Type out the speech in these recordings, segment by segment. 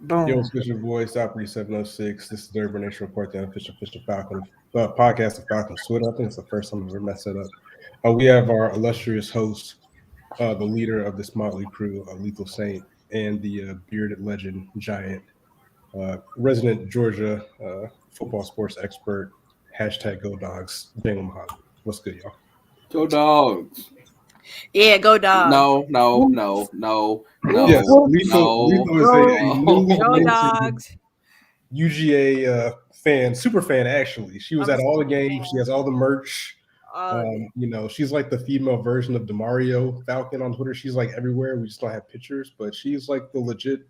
Yo, Boom. it's your boy, South 3706. This is the Urban Nation Report, the unofficial Falcon podcast of Falcons Twitter. I think it's the first time I've ever messed it up. We have our illustrious host, the leader of this motley crew, Lethal Saint, and the bearded legend, giant, resident Georgia football sports expert, hashtag Go Dogs, Daniel Mahoney. What's good, y'all? Go dogs. Yeah, go dogs. No, no, Woof, no, no, woof, Yes, no, woof. Lethal is Go, a newly no. go minted dogs. UGA fan, super fan actually. She was I'm a at all the super games. She fan. has all the merch. All of it. She's like the female version of Demario Falcon on Twitter. She's like everywhere. We just don't have pictures, but she's like the legit,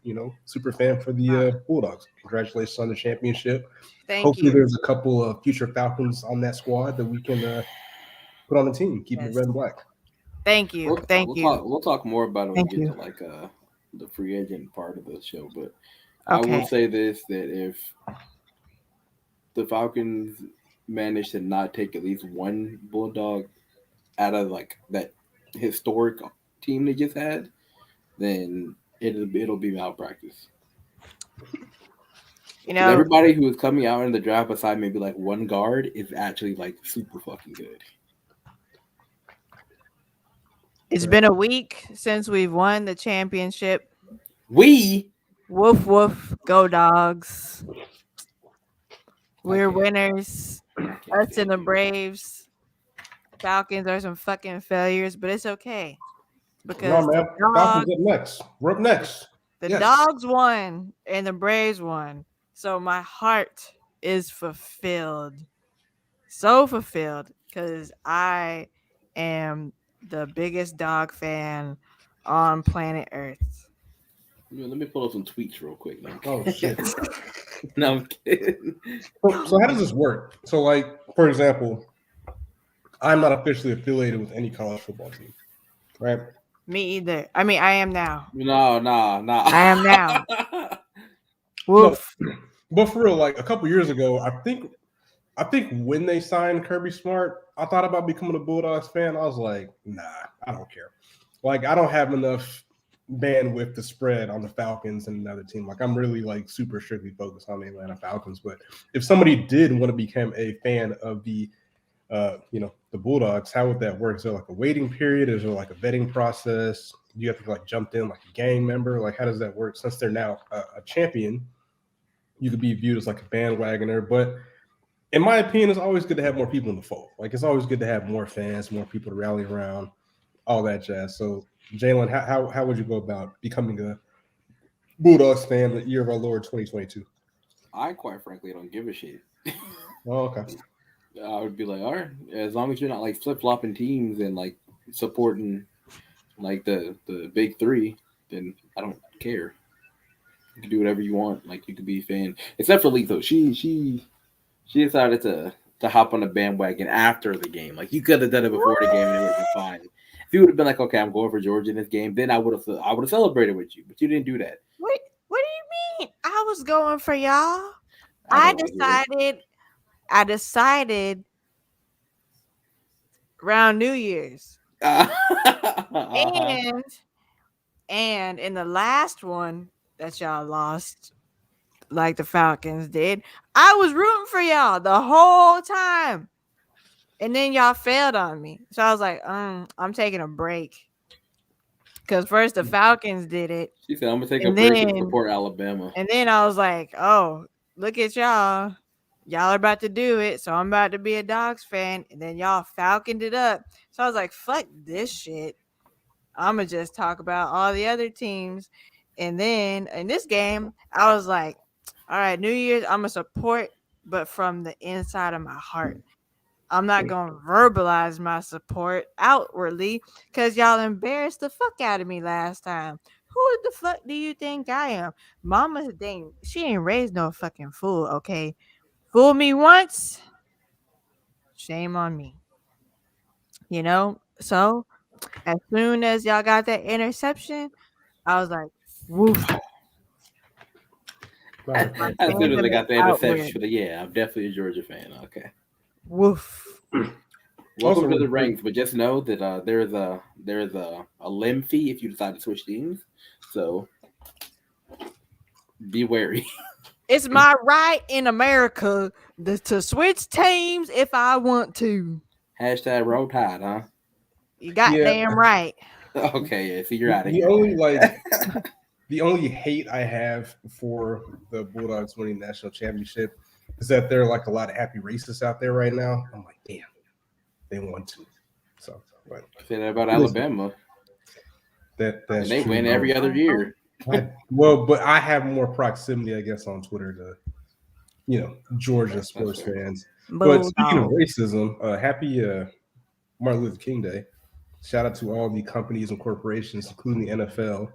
super fan for the Bulldogs. Congratulations on the championship. Thank Hopefully, you. there's a couple of future Falcons on that squad that we can put on the team, keeping it Yes. red and black. Thank you. Thank We'll you. talk more about it when Thank we get you. to the free agent part of the show. But I will Okay. say this: that if the Falcons manage to not take at least one Bulldog out of like that historic team they just had, then it'll be malpractice. You 'Cause know, everybody who is coming out in the draft, beside maybe like one guard, is actually like super fucking good. it's been a week since we've won the championship. We Woof woof. Go dogs. We're can't. winners. I can't Us stand and the you. Braves. Falcons are some fucking failures, but it's okay No, because man. Falcons up next. We're up next. the Yes. dogs won and the Braves won. So my heart is fulfilled. So fulfilled because I am the biggest dog fan on planet Earth. Let me pull up some tweets real quick. No, I'm Oh kidding. shit. No, I'm kidding. So how does this work? So, like, for example, I'm not officially affiliated with any college football team, right? Me either. I mean, I am now. No. I am now. No, Woof. but for real, like a couple years ago, I think when they signed Kirby Smart, I thought about becoming a Bulldogs fan. I was like, nah, I don't care. Like, I don't have enough bandwidth to spread on the Falcons and another team. Like, I'm really like super strictly focused on the Atlanta Falcons. But if somebody did want to become a fan of the Bulldogs, how would that work? Is there like a waiting period? Is there like a vetting process? Do you have to like jump in like a gang member? Like, how does that work? Since they're now a champion, you could be viewed as like a bandwagoner. But in my opinion, it's always good to have more people in the fold. Like, it's always good to have more fans, more people to rally around, all that jazz. So, Jalen, how would you go about becoming a Bulldogs fan the year of our Lord 2022? I quite frankly don't give a shit. Oh, okay. I would be like, all right, as long as you're not like flip flopping teams and like supporting like the big three, then I don't care. You can do whatever you want. Like you could be a fan, except for Lethal. She decided to hop on the bandwagon after the game. Like you could have done it before the game and it would have been fine. If you would have been like, okay, I'm going for Georgia in this game, then I would have celebrated with you. But you didn't do that. What do you mean? I was going for y'all. I I don't want to hear it. decided around New Year's. Uh-huh. And in the last one that y'all lost, like the Falcons did, I was rooting for y'all the whole time. And then y'all failed on me. So I was like, I'm taking a break. Because first the Falcons did it. She said, "I'm gonna take a And break and then support Alabama." I was like, oh, look at y'all. Y'all are about to do it. So I'm about to be a Dogs fan. And then y'all falconed it up. So I was like, fuck this shit. I'm going to just talk about all the other teams. And then in this game, I was like, all right, New Year's, I'm going to support, but from the inside of my heart. I'm not going to verbalize my support outwardly because y'all embarrassed the fuck out of me last time. Who the fuck do you think I am? Mama dang, she ain't raised no fucking fool, okay? Fool me once, shame on me. You know? So as soon as y'all got that interception, I was like, woof. Right. My As soon as I fandom is got the outward. interception, yeah, I'm definitely a Georgia fan. Okay, Woof. Also, welcome to real the quick, ranks, but just know that there's a limb fee if you decide to switch teams. So be wary. It's my right in America to switch teams if I want to. Hashtag roll tide, huh? You Yeah. goddamn right. Okay, yeah. So you're out of The here. only the only hate I have for the Bulldogs winning national championship is that there are like a lot of happy racists out there right now. I'm like, damn, they want to. So, but Say that about Alabama. that's And they true. win every other year. But I have more proximity, I guess, on Twitter to, Georgia sports fair. fans. But speaking of Bulldog. racism, happy Martin Luther King Day. Shout out to all the companies and corporations, including the NFL,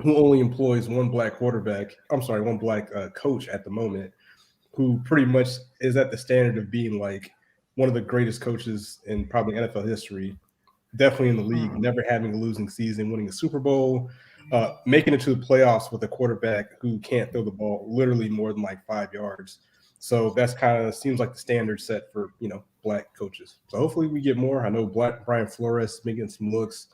who only employs one black coach at the moment, who pretty much is at the standard of being like one of the greatest coaches in probably NFL history, definitely in the league, never having a losing season, winning a Super Bowl, making it to the playoffs with a quarterback who can't throw the ball literally more than like 5 yards. So that's kind of seems like the standard set for black coaches. So hopefully we get more. I know Brian Flores making some looks.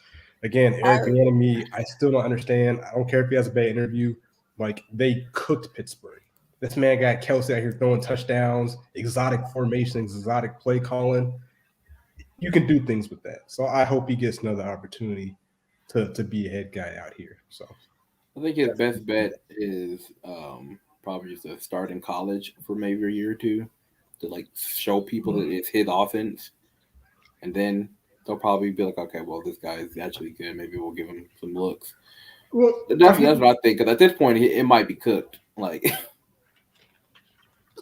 Again, Eric Bieniemy, I still don't understand. I don't care if he has a bad interview. Like, they cooked Pittsburgh. This man got Kelsey out here throwing touchdowns, exotic formations, exotic play calling. You can do things with that. So I hope he gets another opportunity to be a head guy out here. So I think his best bet is probably just to start in college for maybe a year or two to like show people that it's his offense, and then they'll probably be like, okay, well, this guy is actually good. Maybe we'll give him some looks. Well, that's what I think. Because at this point, it might be cooked. Like,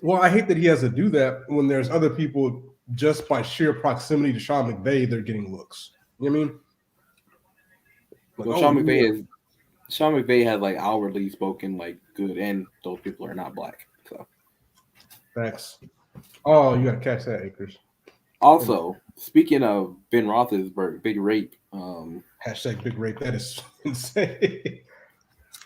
well, I hate that he has to do that when there's other people just by sheer proximity to Sean McVay, they're getting looks. You know what I mean? Like, well, Sean McVay had like outwardly spoken like good, and those people are not black. So facts. Oh, you gotta catch that, Akers. Also, speaking of Ben Roethlisberger, big rape. Hashtag big rape. That is insane.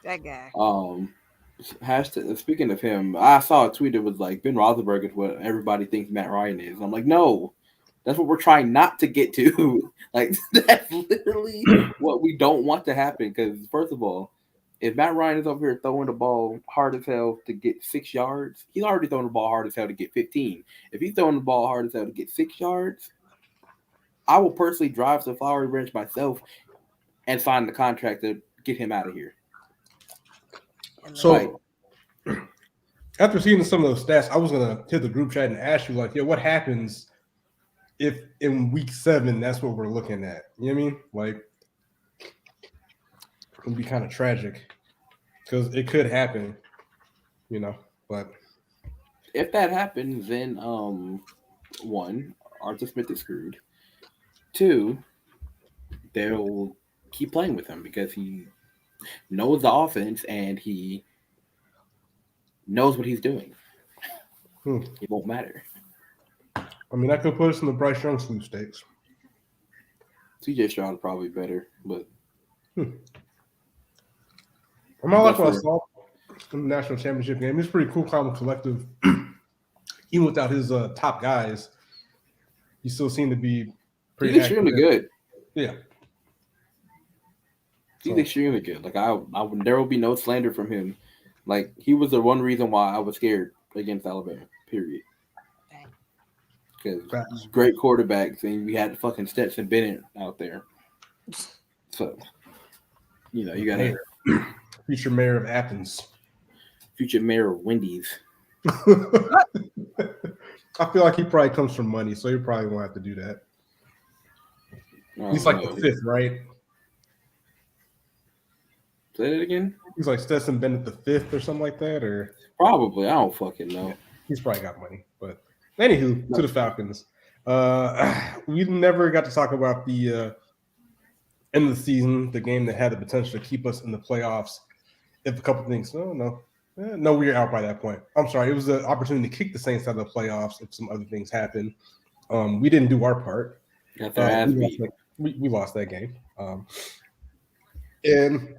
That guy. Hashtag, speaking of him, I saw a tweet that was like Ben Roethlisberger is what everybody thinks Matt Ryan is. I'm like, no, that's what we're trying not to get to. Like, that's literally what we don't want to happen. Because first of all, if Matt Ryan is over here throwing the ball hard as hell to get 6 yards, he's already throwing the ball hard as hell to get 15. If he's throwing the ball hard as hell to get 6 yards, I will personally drive to Flowery Branch myself and sign the contract to get him out of here. So, after seeing some of those stats, I was gonna hit the group chat and ask you, like, what happens if in week 7 that's what we're looking at? You know what I mean? Like, it would be kind of tragic because it could happen, But if that happens, then 1, Arthur Smith is screwed. 2, they'll keep playing with him because he knows the offense and he knows what he's doing. It won't matter. I mean, that could put us in the Bryce Young sweepstakes. CJ Stroud is probably better, but I'm not like what I saw in the national championship game. He's pretty cool, calm, and collective. Even without his top guys, he still seemed to be pretty. He's extremely good. Yeah, he's extremely good. Like there will be no slander from him. Like, he was the one reason why I was scared against Alabama. Period. Because great quarterbacks, and we had fucking Stetson Bennett out there. So, you got future mayor of Athens, future mayor of Wendy's. I feel like he probably comes from money, so he probably won't have to do that. He's like the 5th, right? Say that again? He's like Stetson Bennett the 5th or something like that, or probably. I don't fucking know. Yeah, he's probably got money, but anywho, to the Falcons. We never got to talk about the end of the season, the game that had the potential to keep us in the playoffs. If a couple things, no, we were out by that point. I'm sorry, it was an opportunity to kick the Saints out of the playoffs if some other things happened. We didn't do our part. We lost that game. And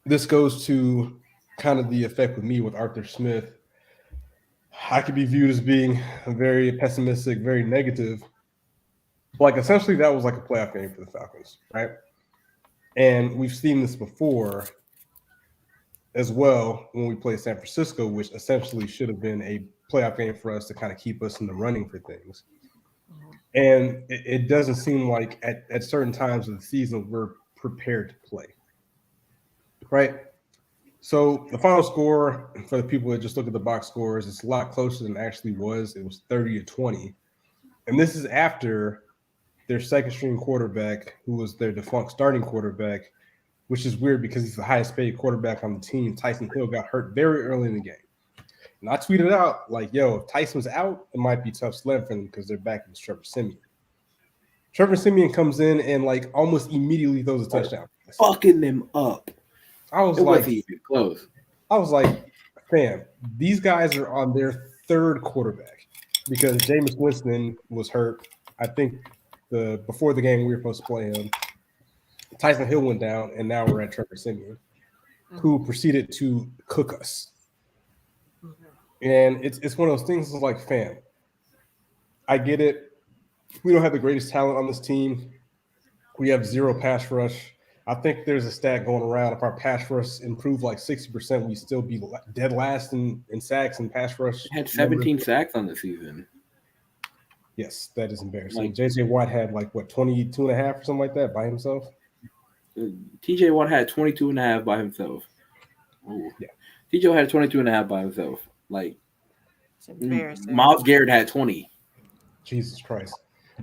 this goes to kind of the effect with me with Arthur Smith. I could be viewed as being very pessimistic, very negative. Like, essentially, that was like a playoff game for the Falcons, right? And we've seen this before. as well when we played San Francisco, which essentially should have been a playoff game for us to kind of keep us in the running for things. And it doesn't seem like at certain times of the season we're prepared to play. Right? So the final score for the people that just look at the box scores, it's a lot closer than it actually was. It was 30-20. And this is after their second string quarterback, who was their defunct starting quarterback, which is weird because he's the highest paid quarterback on the team. Tyson Hill got hurt very early in the game. And I tweeted out, like, yo, if Tyson's out, it might be tough sledding for them because they're back with Trevor Siemian. Trevor Siemian comes in and, like, almost immediately throws a touchdown. Fucking them up. I was It like, wasn't even close. I was like, fam, these guys are on their third quarterback because Jameis Winston was hurt. I think before the game we were supposed to play him. Tyson Hill went down, and now we're at Trevor Siemian, who proceeded to cook us. And it's one of those things. It's like, fam, I get it. We don't have the greatest talent on this team. We have zero pass rush. I think there's a stat going around. If our pass rush improved like 60%, we'd still be dead last in sacks and pass rush. Had 17 sacks on the season. Yes, that is embarrassing. Like, J.J. Watt had like, 22 and a half or something like that by himself? T.J. Watt had 22 and a half by himself. Ooh. Yeah. T.J. had 22 and a half by himself. Like, it's embarrassing. Myles Garrett had 20. Jesus Christ.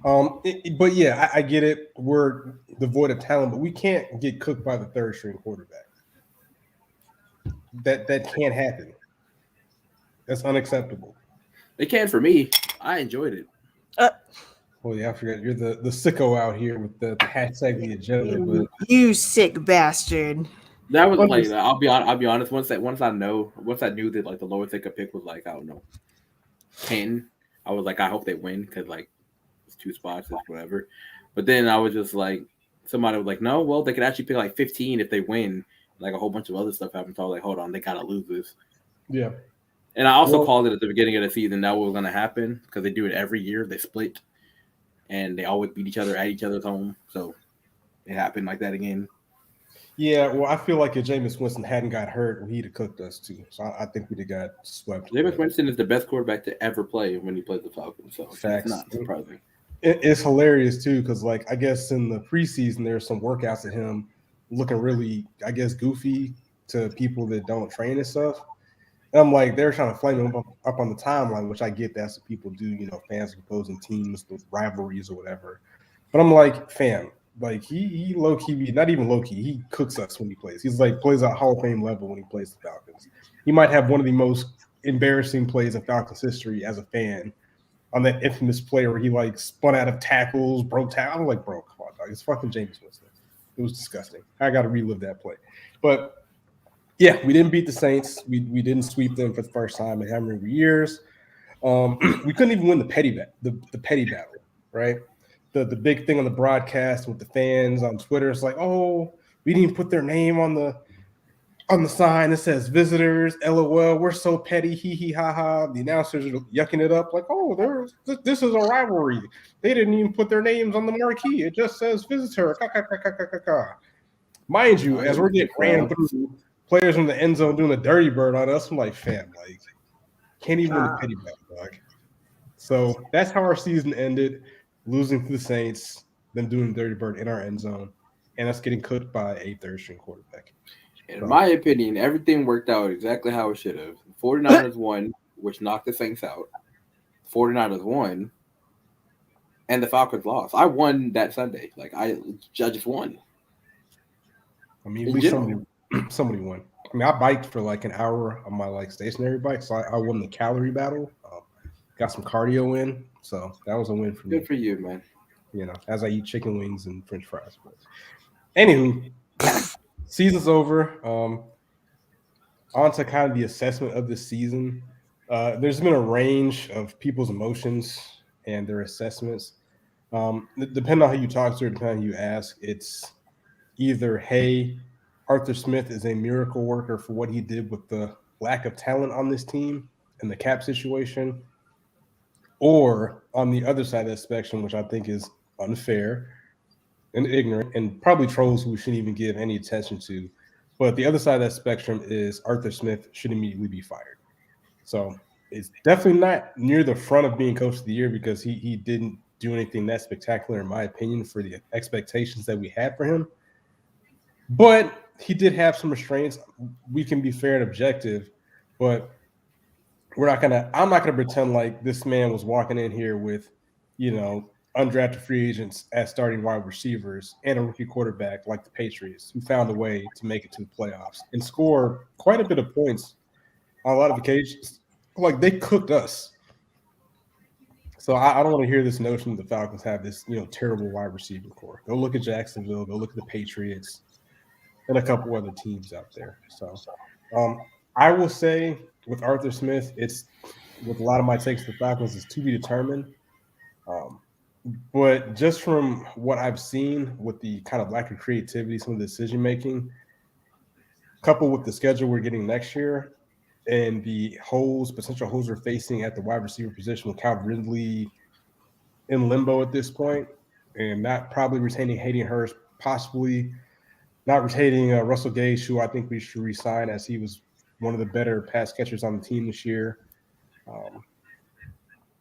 But yeah, I get it. We're devoid of talent, but we can't get cooked by the third string quarterback. That can't happen. That's unacceptable. They can for me. I enjoyed it. Well, yeah, I forgot you're the sicko out here with the hashtag the agenda. But you sick bastard. That was like, I'll be honest. Once I knew that like the lowest they could pick was like, I don't know, 10. I was like, I hope they win because like it's 2 spots, it's whatever. But then I was just like, somebody was like, no, well they could actually pick like 15 if they win. Like a whole bunch of other stuff happened. So I was like, hold on, they gotta lose this. Yeah. And I also called it at the beginning of the season that was gonna happen because they do it every year. They split, and they always beat each other at each other's home. So it happened like that again. Yeah, well, I feel like if Jameis Winston hadn't got hurt, he'd have cooked us too. So I think we'd have got swept. Jameis Winston is the best quarterback to ever play when he plays the Falcons. So facts. It's not surprising. It's hilarious too because, like, I guess in the preseason there's some workouts of him looking really, I guess, goofy to people that don't train and stuff. And I'm like, they're trying to flame him up on the timeline, which I get that's what people do, fans of opposing teams, the rivalries or whatever. But I'm like, fam, like he low key, not even low key, he cooks us when he plays. He's like plays at Hall of Fame level when he plays the Falcons. He might have one of the most embarrassing plays in Falcons history as a fan on that infamous play where he like spun out of tackles, broke tackles. I'm like, bro, come on, dog. It's fucking Jameis Winston. It was disgusting. I got to relive that play. But yeah, we didn't beat the Saints. We didn't sweep them for the first time in how many years. We couldn't even win the petty battle, right? The big thing on the broadcast with the fans on Twitter is like, oh, we didn't put their name on the sign that says visitors, LOL, we're so petty, hee hee ha ha. The announcers are yucking it up like, oh, this is a rivalry. They didn't even put their names on the marquee. It just says visitor. Mind you, as we're getting ran through, players in the end zone doing a dirty bird on us, I'm like, fam, like, can't even win the petty battle, dog. So that's how our season ended, losing to the Saints, them doing dirty bird in our end zone, and us getting cooked by a third-string quarterback. In my opinion, everything worked out exactly how it should have. 49ers won, which knocked the Saints out. 49ers won, and the Falcons lost. I won that Sunday. Like, I just won. I mean, at least somebody won. I mean, I biked for like an hour on my like stationary bike, so I won the calorie battle. Got some cardio in, so that was a win for me. Good for you, man. As I eat chicken wings and French fries. But anywho, season's over. On to kind of the assessment of this season. There's been a range of people's emotions and their assessments. Depending on how you talk to her, depending on who you ask, it's either, hey, Arthur Smith is a miracle worker for what he did with the lack of talent on this team and the cap situation. Or on the other side of the spectrum, which I think is unfair and ignorant and probably trolls who we shouldn't even give any attention to, But the other side of that spectrum is Arthur Smith should immediately be fired. So it's definitely not near the front of being coach of the year because he didn't do anything that spectacular, in my opinion, for the expectations that we had for him. But he did have some restraints. We can be fair and objective, but I'm not gonna pretend like this man was walking in here with, undrafted free agents as starting wide receivers and a rookie quarterback like the Patriots, who found a way to make it to the playoffs and score quite a bit of points on a lot of occasions. Like they cooked us. So I don't want to hear this notion that the Falcons have this, terrible wide receiver core. Go look at Jacksonville, go look at the Patriots, and a couple other teams out there. So I will say with Arthur Smith, it's with a lot of my takes for the Falcons is to be determined. But just from what I've seen with the kind of lack of creativity, some of the decision making, coupled with the schedule we're getting next year and the potential holes we're facing at the wide receiver position with Calvin Ridley in limbo at this point, and not probably retaining Hayden Hurst, possibly not retaining Russell Gage, who I think we should re-sign as he was one of the better pass catchers on the team this year.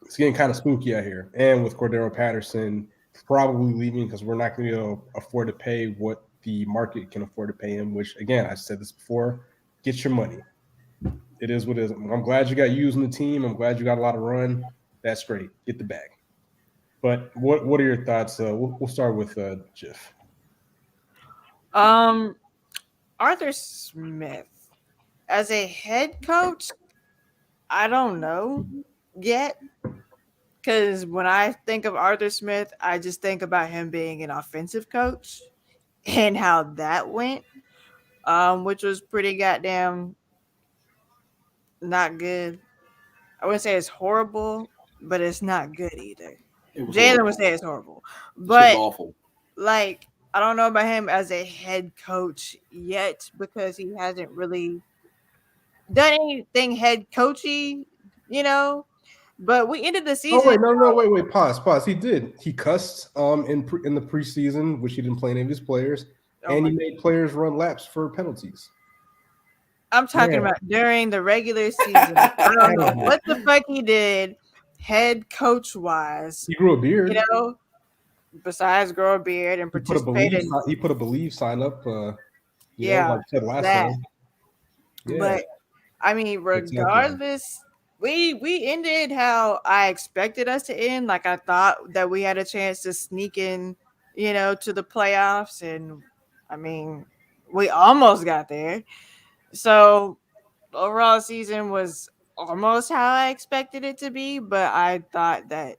It's getting kind of spooky out here. And with Cordero Patterson probably leaving because we're not going to afford to pay what the market can afford to pay him, which, again, I said this before, get your money. It is what it is. I'm glad you got used in the team. I'm glad you got a lot of run. That's great. Get the bag. But what are your thoughts? We'll start with Jeff. Arthur Smith as a head coach, I don't know yet. Because when I think of Arthur Smith, I just think about him being an offensive coach and how that went, which was pretty goddamn not good. I wouldn't say it's horrible, but it's not good either. Jalen would say it's horrible, but awful. Like I don't know about him as a head coach yet because he hasn't really done anything head coachy, But we ended the season. Oh wait, wait, pause. He did. He cussed in the preseason, which he didn't play any of his players, and he made players run laps for penalties. I'm talking about during the regular season. I don't know what the fuck he did, head coach wise. He grew a beard, Besides grow a beard and participate. He put a believe sign up. Like I said last time. Yeah. But I mean, regardless. We ended how I expected us to end. Like I thought that we had a chance to sneak in, to the playoffs. And I mean, we almost got there. So overall season was almost how I expected it to be, but I thought that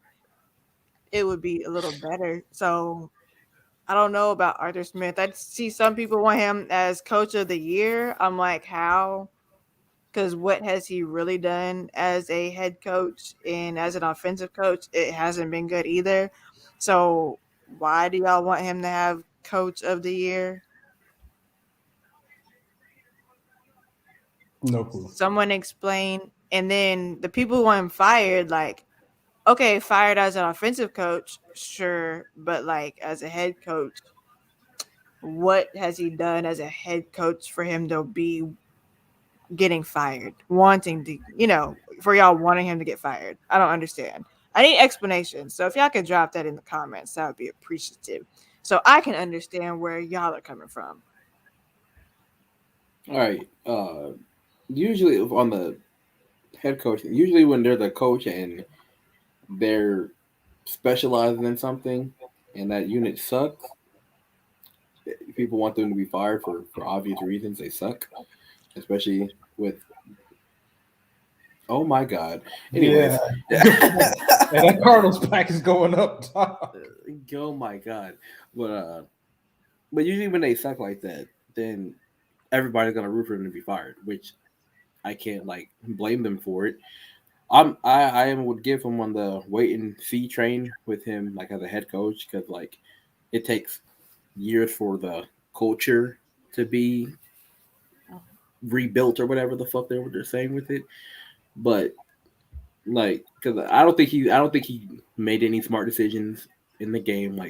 it would be a little better. So I don't know about Arthur Smith. I see some people want him as coach of the year. I'm like, how? Because what has he really done as a head coach and as an offensive coach? It hasn't been good either. So why do y'all want him to have coach of the year? No clue. Someone explain. And then the people who want him fired, like, okay, fired as an offensive coach, sure. But like as a head coach, what has he done as a head coach for him to be getting fired, wanting to, for y'all wanting him to get fired? I don't understand. I need explanations. So if y'all could drop that in the comments, that would be appreciative. So I can understand where y'all are coming from. All right. Usually on the head coach, usually when they're the coach and they're specializing in something and that unit sucks, people want them to be fired for obvious reasons. They suck. Especially with, oh my god. Anyways, and that Cardinals pack is going up. Oh my god. But usually when they suck like that, then everybody's gonna root for them to be fired, which I can't blame them for it. I would give him on the wait and see train with him as a head coach because it takes years for the culture to be rebuilt or whatever the fuck they're saying with it, but because I don't think he made any smart decisions in the game,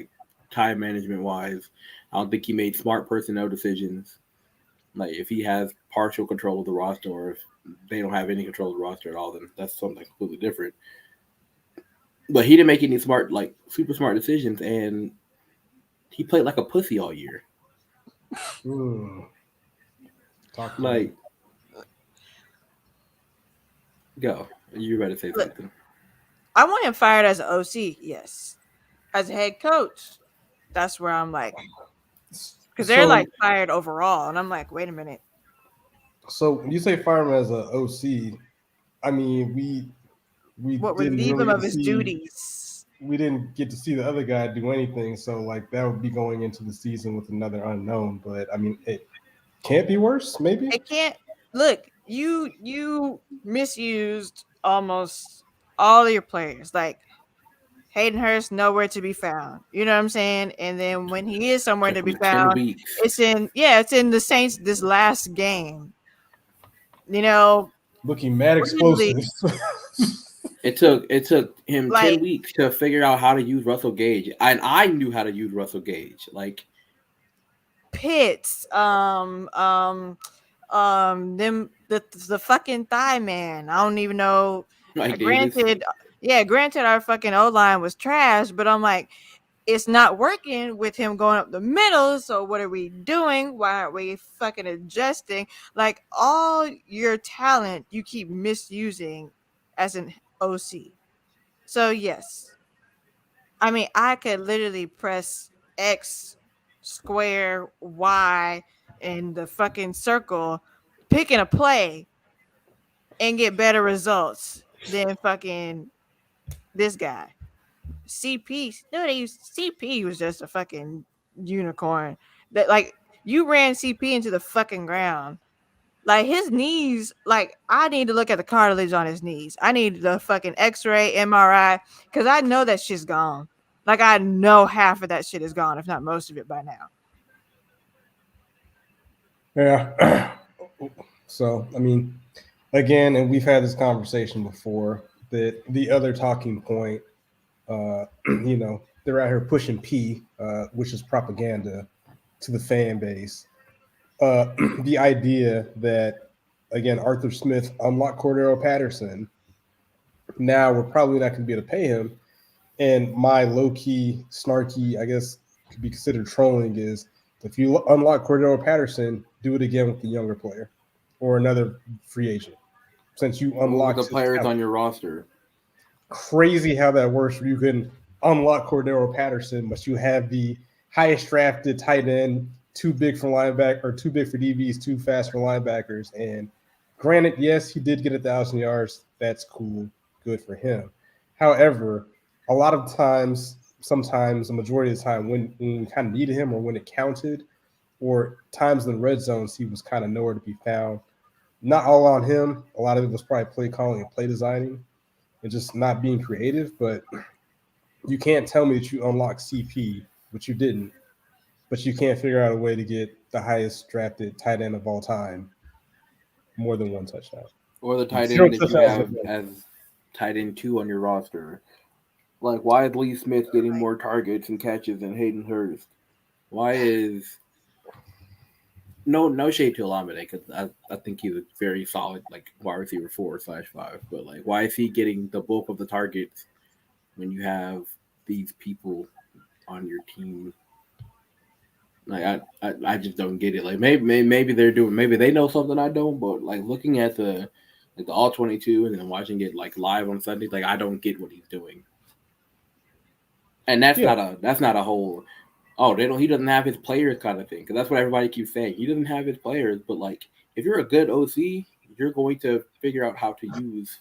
time management wise. I don't think he made smart personnel decisions. Like if he has partial control of the roster, or if they don't have any control of the roster at all, then that's something completely different. But he didn't make any smart, like super smart decisions, and he played like a pussy all year. Talk to Like, me. go. You better say something. I want him fired as an OC, yes. As a head coach, that's where I'm like, because they're So, like fired overall, and I'm like, wait a minute. so when you say fire him as a OC, I mean we What would didn't leave really him get of to his see duties? we didn't get to see the other guy do anything. So like that would be going into the season with another unknown. But I mean, it can't be worse. Maybe. It can't look, you misused almost all of your players. Like Hayden Hurst nowhere to be found. You know what I'm saying? And then when he is somewhere to Took be me 10 found, weeks. it's in the Saints this last game. You know, Looking mad weirdly, explosive. It took him like 10 weeks to figure out how to use Russell Gage, and I knew how to use Russell Gage. Like Pitts, them the fucking thigh man. I don't even know. Mike Davis. Granted, our fucking O line was trash, but I'm like, it's not working with him going up the middle. So what are we doing? Why aren't we fucking adjusting? Like all your talent, you keep misusing as an OC. So yes, I mean I could literally press X, square, Y, in the fucking circle, picking a play, and get better results than fucking this guy. CP, no, they used CP was just a fucking unicorn. That like you ran CP into the fucking ground. Like his knees, like I need to look at the cartilage on his knees. I need the fucking X-ray, MRI, because I know that shit's gone. Like I know half of that shit is gone, if not most of it by now. Yeah. So I mean, again, and we've had this conversation before. That the other talking point, they're out here pushing P, which is propaganda, to the fan base. The idea that again Arthur Smith unlocked Cordero Patterson. Now we're probably not going to be able to pay him. And my low key, snarky, I guess could be considered trolling is if you unlock Cordero Patterson, do it again with the younger player or another free agent. Since you unlocked the players on your roster. Crazy how that works. Where you can unlock Cordero Patterson, but you have the highest drafted tight end, too big for linebacker or too big for DBs, too fast for linebackers. And granted, yes, he did get 1,000 yards. That's cool, good for him. However, a lot of times, sometimes, the majority of the time, when we kind of needed him or when it counted, or times in the red zones, he was kind of nowhere to be found. Not all on him. A lot of it was probably play calling and play designing and just not being creative. But you can't tell me that you unlocked CP, which you didn't, but you can't figure out a way to get the highest drafted tight end of all time more than one touchdown. Or the tight end that you have as tight end 2 on your roster. Like, why is Lee Smith getting more targets and catches than Hayden Hurst? Why is no shade to Olamide, because I think he's a very solid like wide receiver 4/5. But like, why is he getting the bulk of the targets when you have these people on your team? Like I just don't get it. Like maybe they're doing, maybe they know something I don't. But like looking at the all 22 and then watching it like live on Sunday, like I don't get what he's doing. And that's not a whole. Oh, he doesn't have his players kind of thing, because that's what everybody keeps saying. He doesn't have his players, but like if you're a good OC, you're going to figure out how to use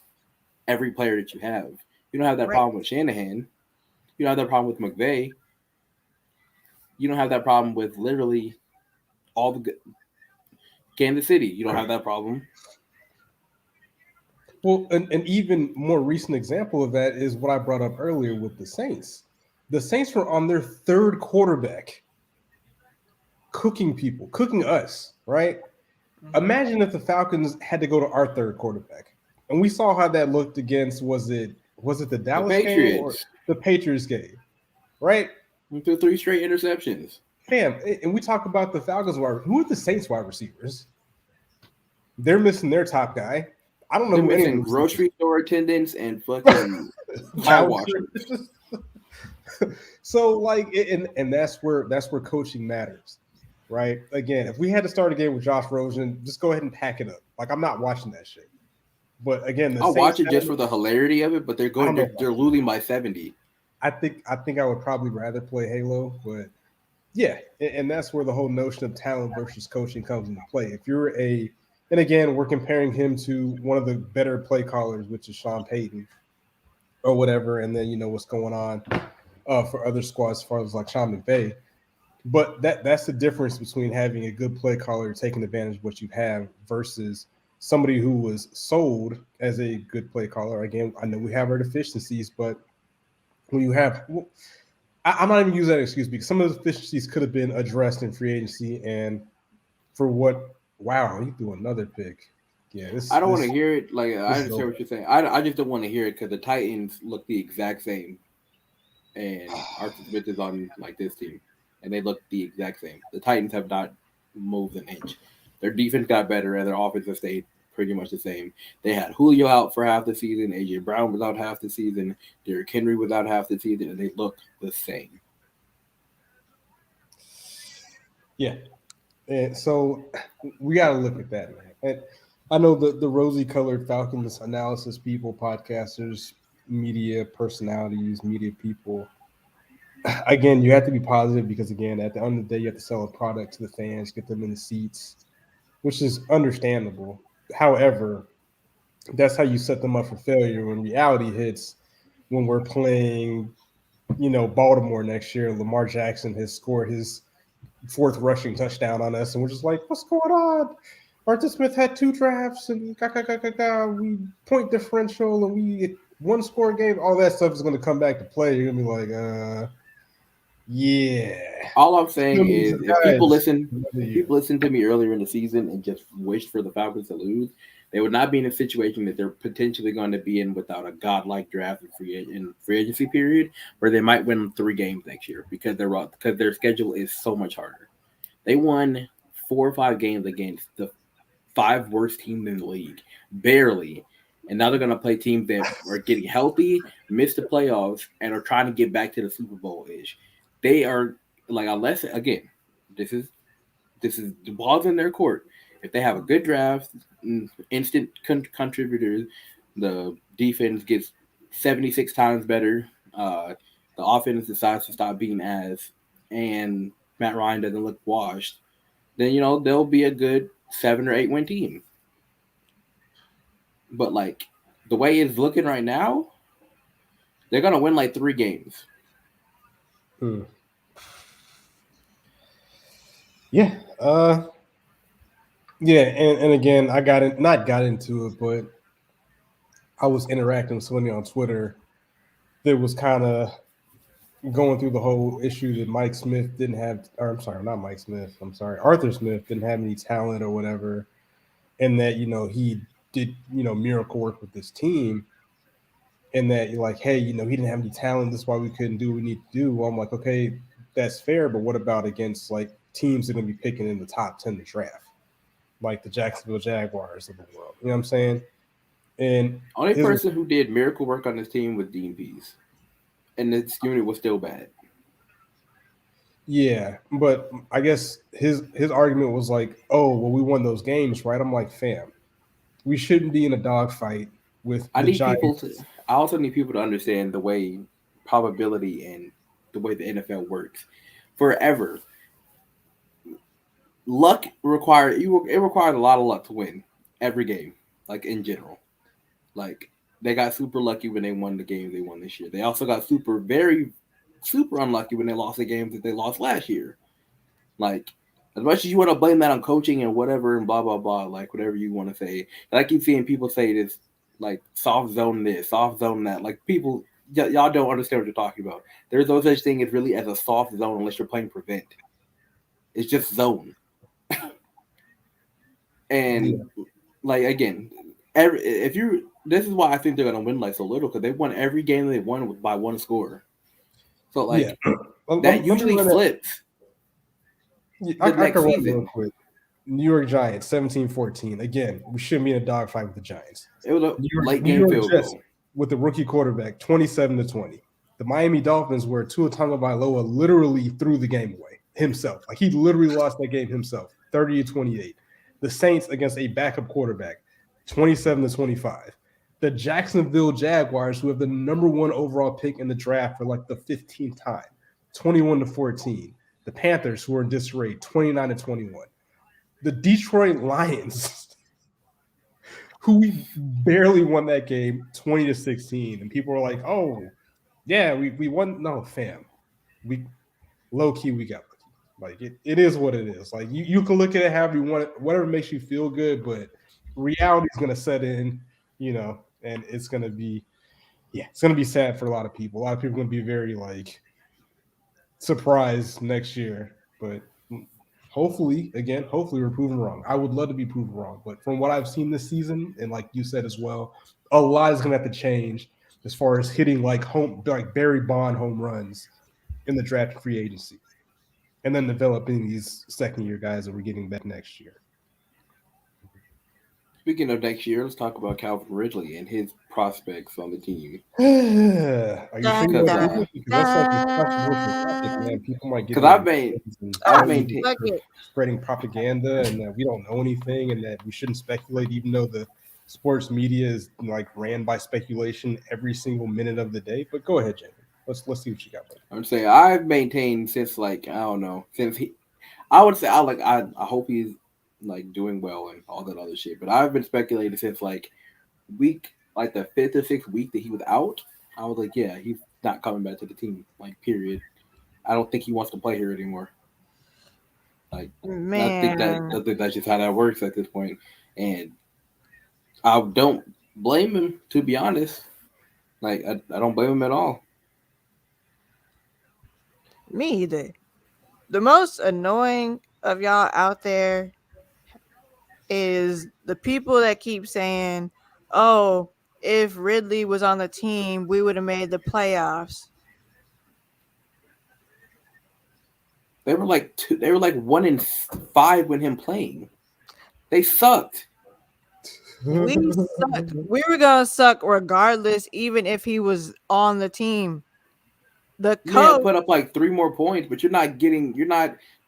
every player that you have. You don't have that problem with Shanahan. You don't have that problem with McVay. You don't have that problem with literally all the good Kansas City. You don't have that problem. Well, an even more recent example of that is what I brought up earlier with the Saints. The Saints were on their third quarterback, cooking us, right? Mm-hmm. Imagine if the Falcons had to go to our third quarterback. And we saw how that looked against, was it the Dallas game or the Patriots game, right? We threw 3 straight interceptions. fam, and we talk about the Falcons wide. Who are the Saints wide receivers? They're missing their top guy. I don't know They're who any missing of the grocery store attendants and fucking car washers. So like, and that's where coaching matters, right? Again, if we had to start again with Josh Rosen, just go ahead and pack it up. Like I'm not watching that shit. But again, I'll watch it just for the hilarity of it. But they're losing by 70. I think I would probably rather play Halo, but yeah, and that's where the whole notion of talent versus coaching comes into play. If you're and again, we're comparing him to one of the better play callers, which is Sean Payton or whatever, and then you know what's going on for other squads as far as like Sean McVay. But that's the difference between having a good play caller taking advantage of what you have versus somebody who was sold as a good play caller. Again, I know we have our deficiencies, but when you have I'm not even using that excuse because some of the deficiencies could have been addressed in free agency. And for what? Wow, he threw another pick. Yeah, I don't want to hear it. Like I understand what you're saying. I just don't want to hear it because the Titans look the exact same, and Arthur Smith is on like this team, and they look the exact same. The Titans have not moved an inch. Their defense got better, and their offense has stayed pretty much the same. They had Julio out for half the season. AJ Brown was out half the season. Derrick Henry was out half the season, and they look the same. Yeah. And so we got to look at that, man. And I know the rosy-colored Falcons analysis people, podcasters, media personalities, media people. Again, you have to be positive because, again, at the end of the day, you have to sell a product to the fans, get them in the seats, which is understandable. However, that's how you set them up for failure when reality hits when we're playing, you know, Baltimore next year. Lamar Jackson has scored his fourth rushing touchdown on us, and we're just like, what's going on? Arthur Smith had 2 drafts, and we point differential, and we one score game. All that stuff is going to come back to play. You're going to be like, yeah. All I'm saying is if people listen to me earlier in the season and just wished for the Falcons to lose, they would not be in a situation that they're potentially going to be in without a godlike draft in free agency period where they might win 3 games next year because their schedule is so much harder. They won 4 or 5 games against the 5 worst teams in the league, barely. And now they're going to play teams that are getting healthy, miss the playoffs, and are trying to get back to the Super Bowl-ish. They are like, unless again, this is the ball's in their court. If they have a good draft, instant contributors, the defense gets 76 times better. The offense decides to stop being ass, and Matt Ryan doesn't look washed. Then they'll be a good 7 or 8 win team. But like the way it's looking right now, they're gonna win like 3 games. Yeah. Yeah, and again, I got into it, but I was interacting with somebody on Twitter that was kind of going through the whole issue that Arthur Smith didn't have any talent or whatever, and that he did miracle work with this team. And that you're like, hey, he didn't have any talent. That's why we couldn't do what we need to do. Well, I'm like, okay, that's fair. But what about against like teams that are going to be picking in the top 10 to draft, like the Jacksonville Jaguars of the world? You know what I'm saying? And only person who did miracle work on this team was Dean Pease, and the unit was still bad. Yeah, but I guess his argument was like, oh, well, we won those games, right? I'm like, fam, we shouldn't be in a dogfight with the Giants. I also need people to understand the way probability and the way the NFL works. Forever, luck requires a lot of luck to win every game. Like in general, like they got super lucky when they won the games they won this year. They also got very super unlucky when they lost the games that they lost last year. Like as much as you want to blame that on coaching and whatever and blah blah blah, like whatever you want to say. And I keep seeing people say this. Like soft zone this, soft zone that. Like people, y'all don't understand what you're talking about. There's no such thing as really as a soft zone unless you're playing prevent. It's just zone. And like again, this is why I think they're gonna win like so little because they won every game they won by 1 score. So like that usually flips. I next can run season. real quick. New York Giants, 17-14. Again, we shouldn't be in a dogfight with the Giants. It was a late New game York field Jets goal. with the rookie quarterback, 27-20. The Miami Dolphins, where Tua Tagovailoa literally threw the game away himself. Like he literally lost that game himself, 30-28. The Saints against a backup quarterback, 27-25. The Jacksonville Jaguars, who have the number 1 overall pick in the draft for like the 15th time, 21-14. The Panthers, who are in disarray, 29-21. The Detroit Lions, who we barely won that game 20-16. And people were like, oh, yeah, we won. No, fam. We low key, we got lucky. Like it is what it is. Like you can look at it however you want it, whatever makes you feel good, but reality is gonna set in, and it's gonna be sad for a lot of people. A lot of people are gonna be very like surprised next year. But hopefully we're proven wrong. I would love to be proven wrong, but from what I've seen this season, and like you said as well, a lot is gonna have to change as far as hitting like Barry Bond home runs in the draft free agency, and then developing these second year guys that we're getting back next year. Speaking of next year, let's talk about Calvin Ridley and his prospects on the team. Are you sure you want to do this? Because that's like a controversial topic, Dun, man. People might get Because Ah, I've maintained. fuck it. spreading propaganda and that we don't know anything and that we shouldn't speculate, even though the sports media is like ran by speculation every single minute of the day. But go ahead, Jamie. Let's see what you got. I'm saying I've maintained since like I don't know since he. I would say I hope he's like doing well and all that other shit. But I've been speculating since like week like the 5th or 6th week that he was out. I was like, yeah, he's not coming back to the team. Like, period. I don't think he wants to play here anymore. Like, I think that's just how that works at this point. And I don't blame him, to be honest. Like, I don't blame him at all. Me either. The most annoying of y'all out there is the people that keep saying, "Oh, if Ridley was on the team, we would have made the playoffs." They were like 1-5 when him playing. They sucked. We sucked. We were gonna suck regardless, even if he was on the team. The You may have coach, put up like 3 more points, but you're not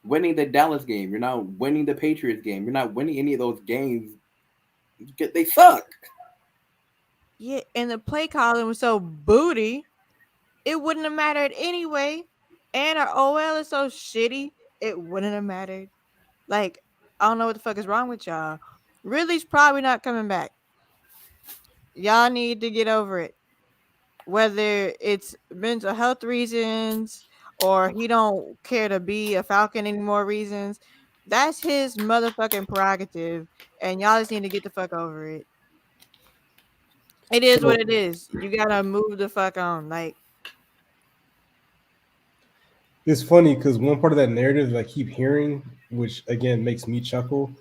winning the Dallas game. You're not winning the Patriots game. You're not winning any of those games. They suck. yeah, and the play calling was so booty, it wouldn't have mattered anyway. And our OL is so shitty, it wouldn't have mattered. Like, I don't know what the fuck is wrong with y'all. Ridley's probably not coming back. Y'all need to get over it. Whether it's mental health reasons or he don't care to be a Falcon anymore reasons, that's his motherfucking prerogative, and y'all just need to get the fuck over it. It is what it is. You gotta move the fuck on. Like, It's funny because one part of that narrative that I keep hearing, which again makes me chuckle,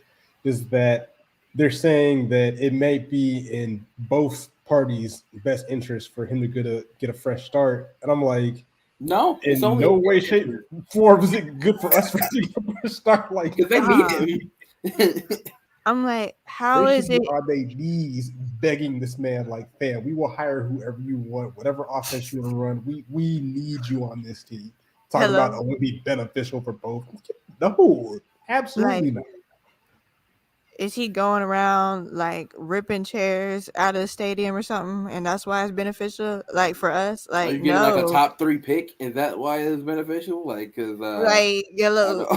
is that they're saying that it may be in both parties' best interest for him to get a fresh start. And I'm like, No, it's in only no way, shape, form is it good for us for him to get a fresh start. Like, because they need him. I'm like, how they is should it? be on their knees begging this man, like, fam, we will hire whoever you want, whatever offense you want to run. We need you on this team. Talking about it would be beneficial for both. No, absolutely not. Is he going around like ripping chairs out of the stadium or something, and that's why it's beneficial? Like for us, Are like you getting like a no, top 3 pick? Is that why it's beneficial? Like, because like yellow.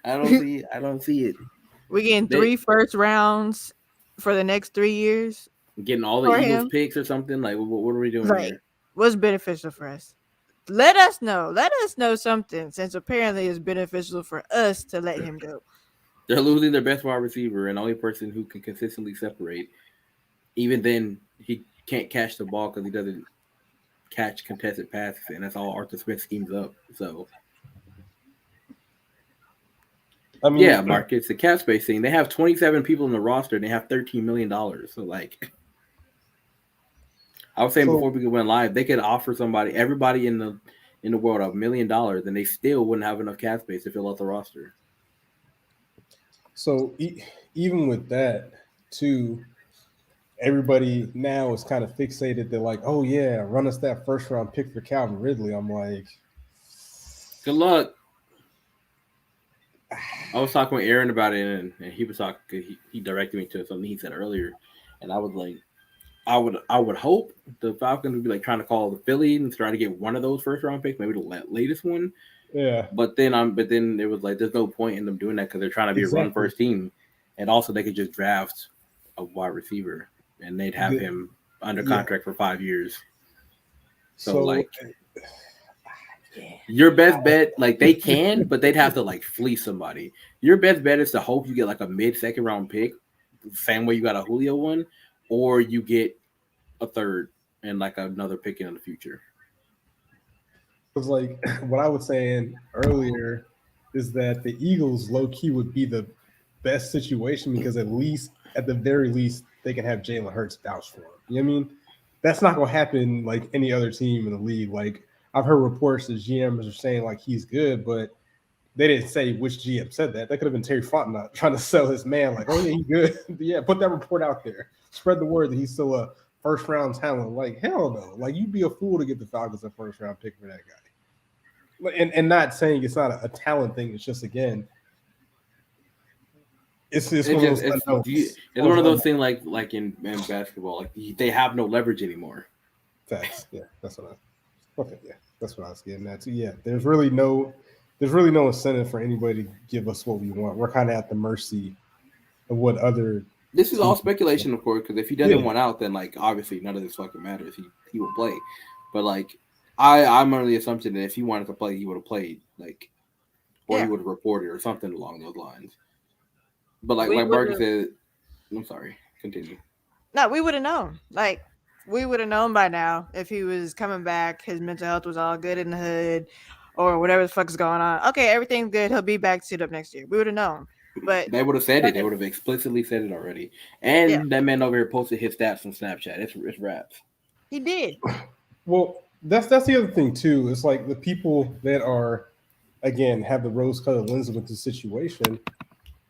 I don't see it. We getting 3 first rounds for the next 3 years Getting all the for Eagles him. picks or something. Like, what are we doing Like, here? what's beneficial for us? Let us know. Let us know something, since apparently it's beneficial for us to let him go. They're losing their best wide receiver and the only person who can consistently separate. Even then, he can't catch the ball because he doesn't catch contested passes, and that's all Arthur Smith schemes up. So, I mean, yeah, Mark, it's the cap space thing. They have 27 people in the roster, and they have $13 million. So, like, I was saying before we went live, they could offer everybody in the world $1 million, and they still wouldn't have enough cap space to fill out the roster. So even with that, too, everybody now is kind of fixated. They're like, "Oh yeah, run us that first round pick for Calvin Ridley." I'm like, Good luck. I was talking with Aaron about it, and he was talking. He directed me to something he said earlier, and I was like, I would hope the Falcons would be like trying to call the Philly and try to get one of those first round picks, maybe the latest one. yeah, But then it was like there's no point in them doing that because they're trying to be a run exactly. first team, and also they could just draft a wide receiver and they'd have him under Yeah. contract for 5 years. So So like your best bet, like they can, but they'd have to like fleece somebody. Your best bet is to hope you get like a mid second round pick, same way you got a Julio one, or you get a third and like another pick in the future. it was like what I was saying earlier is that the Eagles low key would be the best situation because at the very least, they can have Jalen Hurts vouch for him. You know what I mean? That's not gonna happen like any other team in the league. Like I've heard reports that GMs are saying like he's good, but they didn't say which GM said that. That could have been Terry Fontenot trying to sell his man, like, oh yeah, he's good. Yeah, put that report out there. Spread the word that he's still a first round talent. Like, hell no. Like you'd be a fool to get the Falcons a first round pick for that guy. And not saying it's not a talent thing, it's just again, it's one of those unknowns. It's one of those things like in basketball, like they have no leverage anymore. Facts. Yeah, that's what I okay, yeah. That's what I was getting at too. Yeah, there's really no incentive for anybody to give us what we want. We're kind of at the mercy of what other This is all teams. speculation, of course, because if he doesn't Yeah, want out, then like obviously none of this fucking matters. He will play, but like I'm under the assumption that if he wanted to play, he would have played, like, or he Yeah. would have reported or something along those lines. But like We would Marcus have. said, I'm sorry, continue. No, we would have known. Like we would have known by now if he was coming back. His mental health was all good in the hood, or whatever the fuck is going on. Okay, everything's good. He'll be back suit up next year. We would have known. But They would have said it. They would have explicitly said it already. yeah, And that man over here posted his stats on Snapchat. It's raps. he did. well, that's the other thing too. It's like the people that are again have the rose-colored lens with the situation.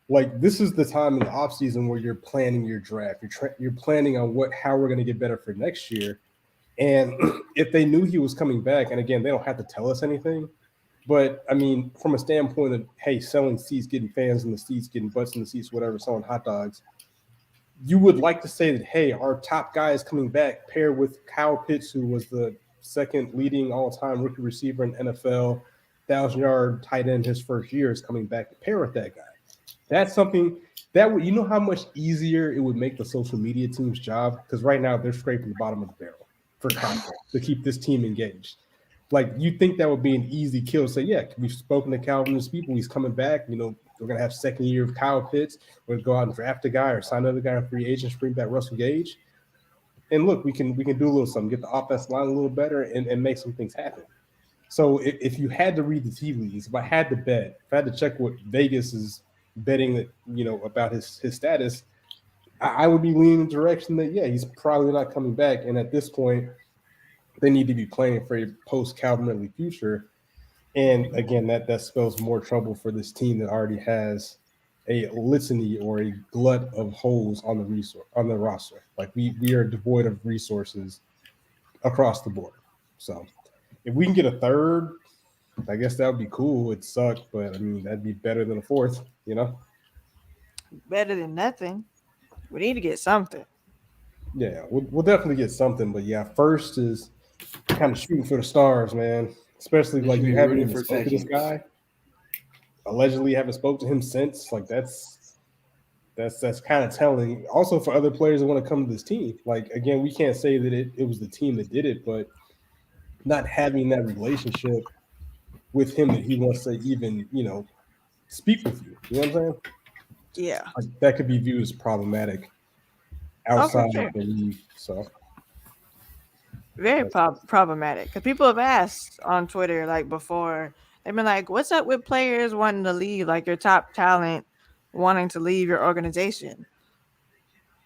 Like this is the time in the off season where you're planning your draft. You're planning on how we're going to get better for next year. And if they knew he was coming back, and again, they don't have to tell us anything. But I mean, from a standpoint of hey, selling seats, getting fans in the seats, getting butts in the seats, whatever, selling hot dogs, you would like to say that hey, our top guy is coming back, paired with Kyle Pitts, who was the second leading all-time rookie receiver in NFL, 1,000-yard tight end his first year is coming back to pair with that guy. That's something that would, you know how much easier it would make the social media team's job because right now they're scraping the bottom of the barrel for content to keep this team engaged. Like you think that would be an easy kill? Say, yeah, we've spoken to Calvin and people. He's coming back. You know, we're gonna have second year of Kyle Pitts. We're gonna go out and draft a guy or sign another guy on free agents, bring back Russell Gage. And look, we can do a little something, get the offense line a little better, and make some things happen. So if you had to read the tea leaves, if I had to bet, if I had to check what Vegas is betting that about his status, I would be leaning in the direction that yeah, he's probably not coming back. And at this point, they need to be playing for a post Calvin Ridley future. And again, that spells more trouble for this team that already has a litany or a glut of holes on the roster. Like we are devoid of resources across the board. So if we can get a third, I guess that would be cool. It sucked, but I mean that'd be better than a fourth, you know? Better than nothing. We need to get something. Yeah, we'll definitely get something, but yeah, first is kind of shooting for the stars, man. Especially They like should you be haven't rooting even for spoken to this seconds. guy. Allegedly haven't spoke to him since. Like that's kind of telling. Also for other players that want to come to this team. Like again, we can't say that it was the team that did it, but not having that relationship with him that he wants to even, speak with you. You know what I'm saying? Yeah. Like, that could be viewed as problematic Oh, for outside of sure. the league. So Very that's, problematic. Because people have asked on Twitter, like before, they've been like, what's up with players wanting to leave? Like your top talent wanting to leave your organization.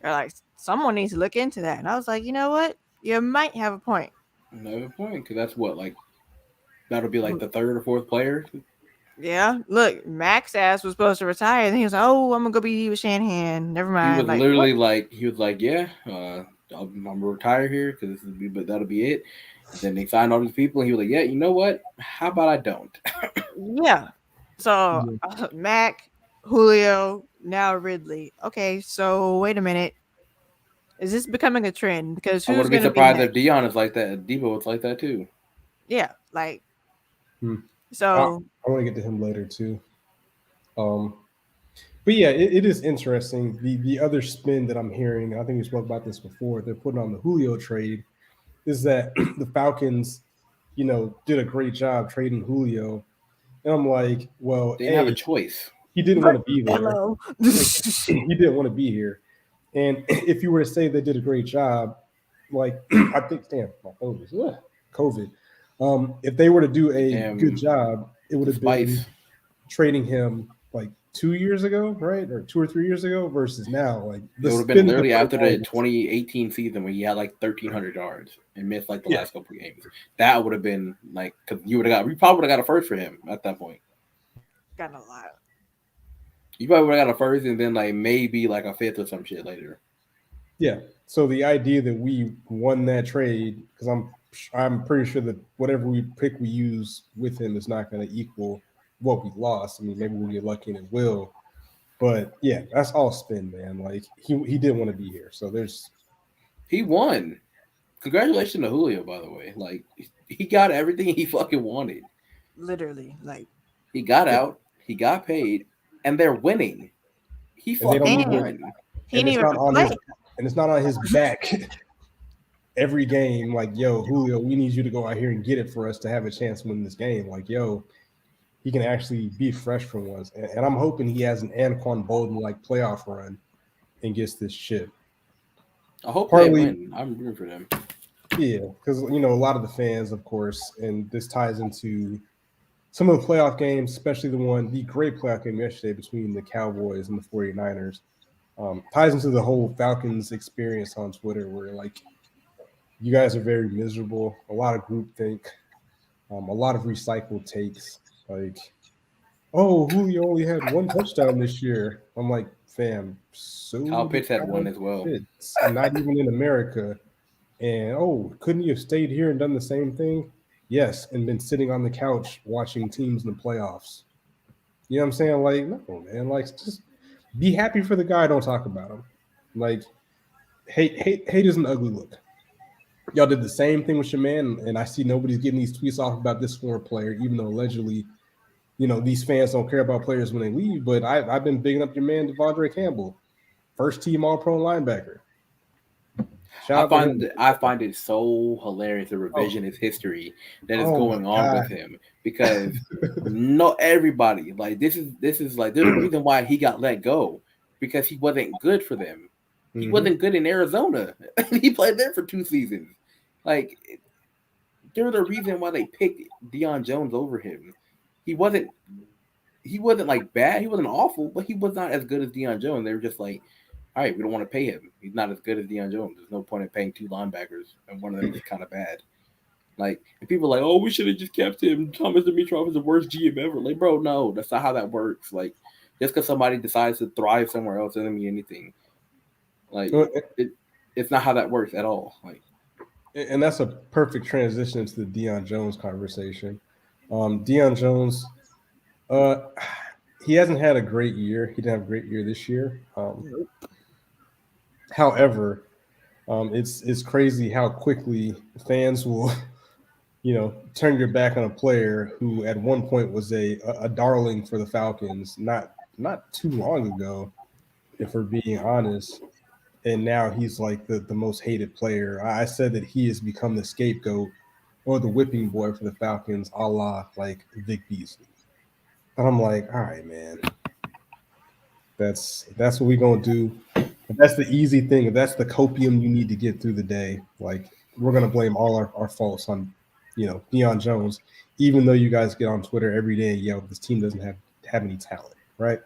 They're like, someone needs to look into that. And I was like, you know what? You might have a point. No point, because that's what, like, that'll be like the third or fourth player. Yeah, look, Max ass was supposed to retire, and he was like, "Oh, I'm gonna go be with Shanahan." Never He was mind. Like, what? literally like, yeah, I'm gonna retire here because but that'll be it. And then they signed all these people, and he was like, yeah, you know what? How about I don't? Yeah. So Yeah. Mac, Julio, now Ridley. Okay, so wait a minute. Is this becoming a trend? Because I who's wouldn't be gonna be surprised next? if Dion is like that. Debo was like that too. Yeah, like Hmm. I, so. I want to get to him later too. Um, but yeah, it is interesting. The other spin that I'm hearing, I think we spoke about this before. They're putting on the Julio trade is that the Falcons, did a great job trading Julio, and I'm like, well, They didn't have a a choice. he didn't want But to be there. hello. Like he didn't want to be here. And if you were to say they did a great job, like I think, damn, my phone is COVID. If they were to do a good Damn, job, it would the have been spice. trading him like 2 years ago, right, or 2 or 3 years ago, versus now. Like It the would have been spin that they're literally putting after on the this, 2018 season when he had like 1,300 yards and missed like the yeah, last couple of games. That would have been like because you probably would have got a first for him at that point. Got a lot. You probably would have got a first and then like maybe like a fifth or some shit later. yeah. So the idea that we won that trade, because I'm pretty sure that whatever we use with him is not going to equal what we lost. I mean, maybe we'll get lucky and it will. But yeah, that's all spin, man. Like he didn't want to be here. So there's He won. Congratulations to Julio, by the way. Like he got everything he fucking wanted. Literally, like, He got yeah, out. He got paid, and they're winning. He and they don't fucking need to, and won. he and didn't it's even not have to on play. his and it's not on his back every game. Like, yo, Julio, we need you to go out here and get it for us to have a chance to win this game. Like, yo, he can actually be fresh for once, and I'm hoping he has an Anquan Bolden like playoff run and gets this shit. I hope they Partly, win. I'm rooting for them. yeah, because a lot of the fans, of course, and this ties into some of the playoff games, especially the great playoff game yesterday between the Cowboys and the 49ers, ties into the whole Falcons experience on Twitter where, like, you guys are very miserable, a lot of groupthink, a lot of recycled takes. Like, oh, Julio only had one touchdown this year. I'm like, fam, Kyle so did Pitts had one Kyle as well. Pitts, not even in America. And oh, couldn't you have stayed here and done the same thing? Yes, and been sitting on the couch watching teams in the playoffs. You know what I'm saying? Like, no, man. Like, just be happy for the guy. Don't talk about him. Like, hate is an ugly look. Y'all did the same thing with your man, and I see nobody's getting these tweets off about this former player, even though allegedly, these fans don't care about players when they leave. But I've been bigging up your man, Devondre Campbell, first team All Pro linebacker. Shout out to him. I find it so hilarious the Oh, revisionist history that is oh my going on god. with him because no everybody like this is like there's a reason why he got let go because he wasn't good for them. He Mhm. wasn't good in Arizona. He played there for 2 seasons. Like there's a reason why they picked Dion Jones over him. He wasn't like bad. He wasn't awful, but he was not as good as Dion Jones. They were just like, all right, we don't want to pay him. He's not as good as Dion Jones. There's no point in paying two linebackers, and one of them is kind of bad. Like, and people are like, oh, we should have just kept him. Thomas Dimitrov is the worst GM ever. Like, bro, no, that's not how that works. Like, just because somebody decides to thrive somewhere else doesn't mean anything. Like, it's not how that works at all. Like, And that's a perfect transition into the Dion Jones conversation. Dion Jones, uh, he hasn't had a great year. He didn't have a great year this year. However, it's crazy how quickly fans will, turn your back on a player who at one point was a darling for the Falcons, not too long ago, if we're being honest. And now he's like the most hated player. I said that he has become the scapegoat or the whipping boy for the Falcons, a la like Vic Beasley. And I'm like, all right, man, that's what we're gonna do. If that's the easy thing, if that's the copium you need to get through the day, like we're gonna blame all our faults on, Dion Jones, even though you guys get on Twitter every day and yell this team doesn't have any talent, right?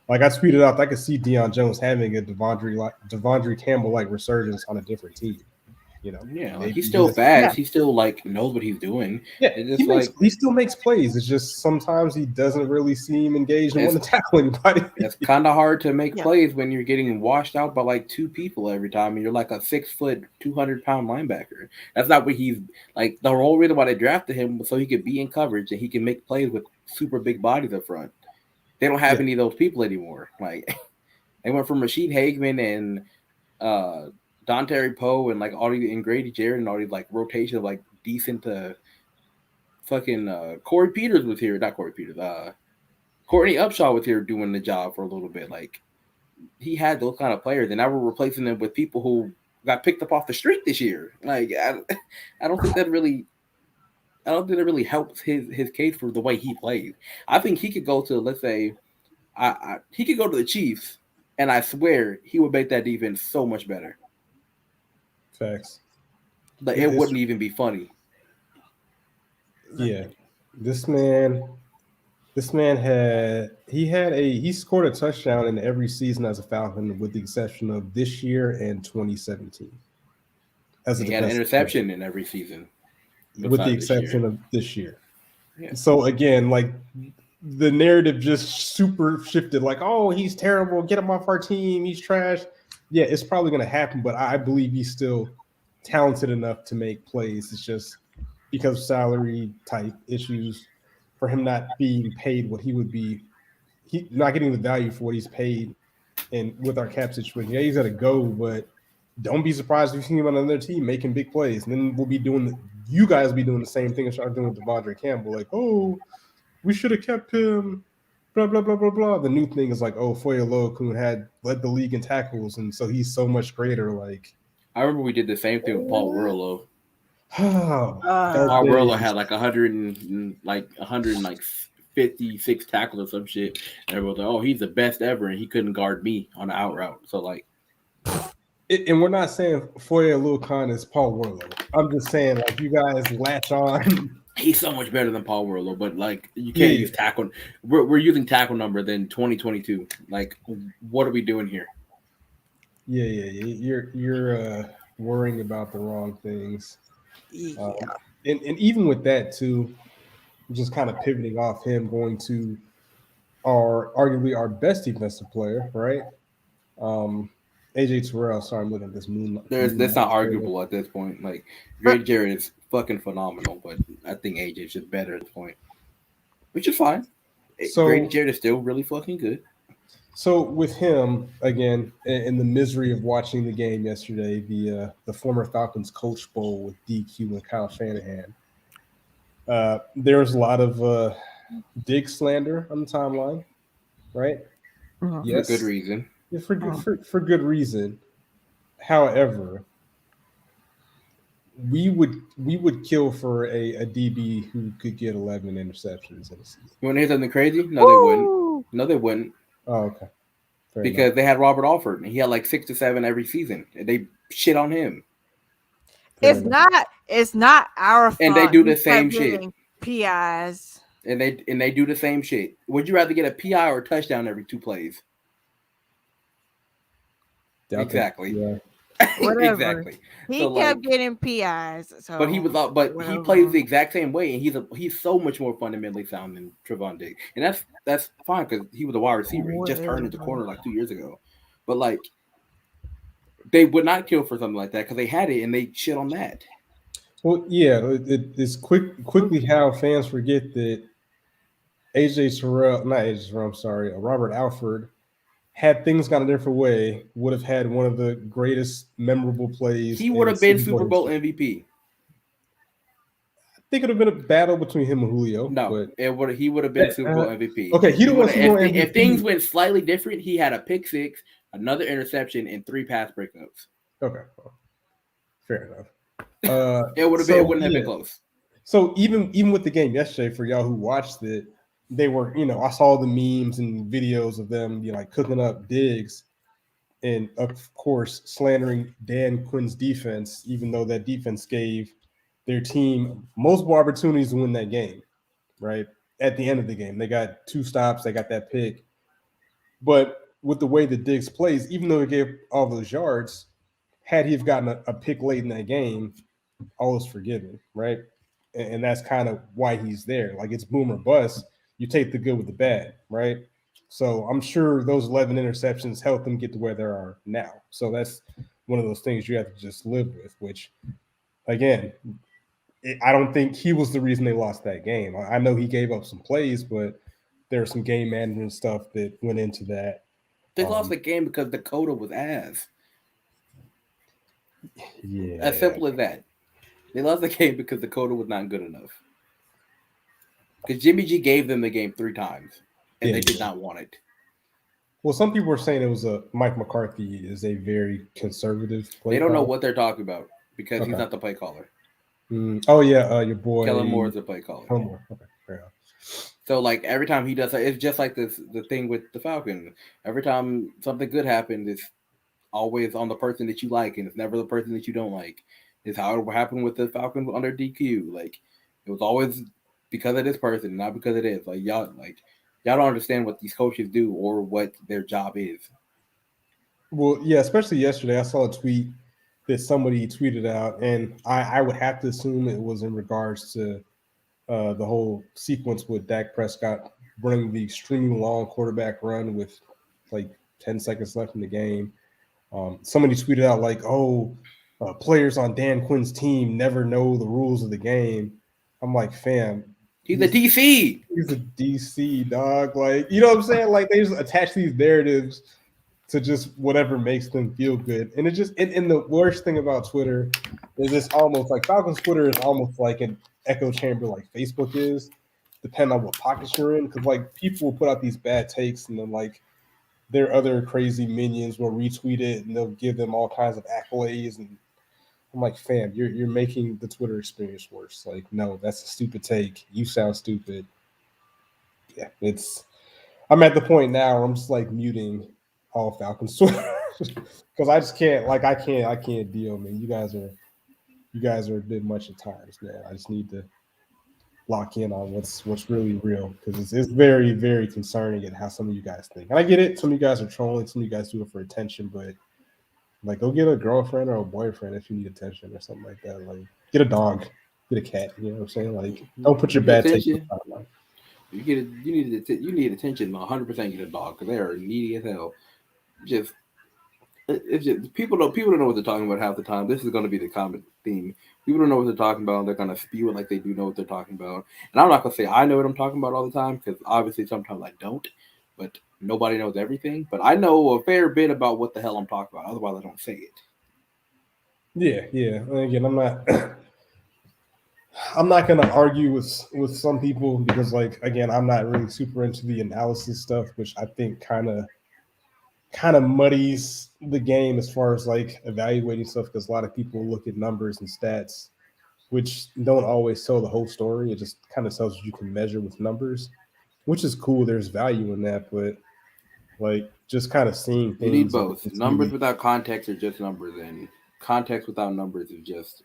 Like I tweeted out, I could see Dion Jones having a Devondre Campbell like resurgence on a different team. Yeah, like maybe he's still this. fast. Yeah. He still like knows what he's doing. Yeah, It's just like he still makes plays. It's just sometimes he doesn't really seem engaged and It's- want to tackle anybody. it's kind of hard to make Yeah. plays when you're getting washed out by like two people every time, and you're like a 6 foot, 200 pound linebacker. That's not what he's like. The whole reason why they drafted him was so he could be in coverage and he can make plays with super big bodies up front. They don't have Yeah. any of those people anymore. Like they went from Rashid Hageman and Dontari Poe and like all these and Grady Jarrett and all these like rotation of like decent fucking Corey Peters was here, not Corey Peters. Courtney Upshaw was here doing the job for a little bit. Like he had those kind of players, and now we're replacing them with people who got picked up off the street this year. Like I don't think that really. I don't think that really helps his case for the way he plays. I think he could go to, let's say, he could go to the Chiefs, and I swear he would make that defense so much better. Facts. Like it wouldn't even be funny. Yeah, this man he scored a touchdown in every season as a Falcon, with the exception of this year and 2017. As He had an interception in every season, with the exception of this year. Yeah. So again, like the narrative just super shifted. Like, oh, he's terrible. Get him off our team. He's trash. Yeah, it's probably going to happen, but I believe he's still talented enough to make plays. It's just because of salary type issues for him not being paid what he would be, he not getting the value for what he's paid, and with our cap situation. Yeah, he's got to go, but don't be surprised if you see him on another team making big plays. And then you guys will be doing the same thing and start doing with Devondre Campbell. Like, oh, we should have kept him, blah, blah, blah, blah, blah. The new thing is like, oh, Foye Oluokun had led the league in tackles, and so he's so much greater. Like, I remember we did the same thing with Paul Warlow. Oh, Paul Warlow had like 156 tackles or some shit. And everyone was like, oh, he's the best ever, and he couldn't guard me on the out route. So like, and we're not saying Foye Oluokun is Paul Warlow. I'm just saying, like, you guys latch on. He's so much better than Paul Warlow, but like you can't use tackle. We're using tackle number than 2022. Like, what are we doing here? Yeah. You're worrying about the wrong things. Yeah. And even with that too, just kind of pivoting off him, going to arguably our best defensive player, right? AJ Terrell. Sorry, I'm looking at this moon. That's not arguable at this point. Like Grady Jarrett is fucking phenomenal, but I think AJ is just better at this point, which is fine. So Grady Jarrett is still really fucking good. So with him again, in the misery of watching the game yesterday, the former Falcons Coach Bowl with DQ and Kyle Shanahan, there was a lot of dig slander on the timeline, right? Uh-huh. Yes, for good reason. Yeah, for good reason. However, we would kill for a DB who could get 11 interceptions in a season. You want to hear something crazy? No, they wouldn't. No, they wouldn't. Oh, okay. Fair because enough. They had Robert Alford, and he had like 6 to 7 every season, and they shit on him. It's not our fault. And they do the same shit. PIs. And they do the same shit. Would you rather get a PI or a touchdown every 2 plays? Exactly. Yeah. Exactly. He kept getting PIs. So but he plays the exact same way, and he's so much more fundamentally sound than Trevon Diggs, and that's fine because he was a wide receiver. He just turned into corner like 2 years ago, but like they would not kill for something like that because they had it and they shit on that. Well, yeah, it's quickly how fans forget that Robert Alford, had things gone a different way, would have had one of the greatest memorable plays. He would have been Super Bowl MVP. I think it would have been a battle between him and Julio. No, he would have been Super Bowl MVP. Okay, he would have MVP. If things went slightly different, he had a pick 6, another interception, and 3 pass breakups. Okay, well, fair enough. It wouldn't have been close. So even with the game yesterday, for y'all who watched it, they were, I saw the memes and videos of them, like cooking up Diggs, and of course slandering Dan Quinn's defense, even though that defense gave their team multiple opportunities to win that game. Right at the end of the game, they got 2 stops, they got that pick, but with the way that Diggs plays, even though he gave all those yards, had he have gotten a pick late in that game, all is forgiven, right? And that's kind of why he's there. Like it's boom or bust. You take the good with the bad, right? So I'm sure those 11 interceptions helped them get to where they are now. So that's one of those things you have to just live with, which, again, I don't think he was the reason they lost that game. I know he gave up some plays, but there was some game management stuff that went into that. They lost the game because Dakota was ass. Yeah. As simple as that. They lost the game because Dakota was not good enough. Because Jimmy G gave them the game 3 times, and they did not want it. Well, some people were saying it was Mike McCarthy is a very conservative play. They don't know what they're talking about because he's not the play caller. Oh yeah, your boy Kellen Moore is the play caller. Moore. Okay, fair enough. So like every time he does, it's just like the thing with the Falcons. Every time something good happens, it's always on the person that you like, and it's never the person that you don't like. It's how it happened with the Falcons under DQ. Like it was always because of this person, not because it is. Y'all don't understand what these coaches do or what their job is. Well, yeah, especially yesterday, I saw a tweet that somebody tweeted out, and I would have to assume it was in regards to the whole sequence with Dak Prescott running the extremely long quarterback run with like 10 seconds left in the game. Somebody tweeted out like, players on Dan Quinn's team never know the rules of the game. I'm like, fam. He's a DC. He's a DC, dog. Like, you know what I'm saying? Like, they just attach these narratives to just whatever makes them feel good. And it just, and the worst thing about Twitter is it's almost like Falcons Twitter is almost like an echo chamber like Facebook is, depending on what pockets you're in. Because, like, people will put out these bad takes and then, like, their other crazy minions will retweet it and they'll give them all kinds of accolades. And I'm like, fam, you're making the Twitter experience worse. Like, no, that's a stupid take. You sound stupid. Yeah, I'm at the point now where I'm just like muting all Falcons Twitter because I just can't. Like, I can't deal, man. You guys are a bit much at times, man. I just need to lock in on what's really real because it's very, very concerning at how some of you guys think. And I get it. Some of you guys are trolling. Some of you guys do it for attention, but like, go get a girlfriend or a boyfriend if you need attention or something like that. Like, get a dog, get a cat. You know what I'm saying? Like, don't put your bad take. You need attention. 100% get a dog because they are needy as hell. It's just people don't know what they're talking about half the time. This is going to be the common theme. People don't know what they're talking about. And they're going to spew it like they do know what they're talking about. And I'm not going to say I know what I'm talking about all the time because obviously sometimes I don't. But nobody knows everything. But I know a fair bit about what the hell I'm talking about. Otherwise, I don't say it. Yeah. And again, I'm not going to argue with some people because, like, again, I'm not really super into the analysis stuff, which I think kind of muddies the game as far as like evaluating stuff because a lot of people look at numbers and stats, which don't always tell the whole story. It just kind of tells you can measure with numbers, which is cool. There's value in that, but like just kind of seeing things. You need both. Numbers without context are just numbers, and context without numbers is just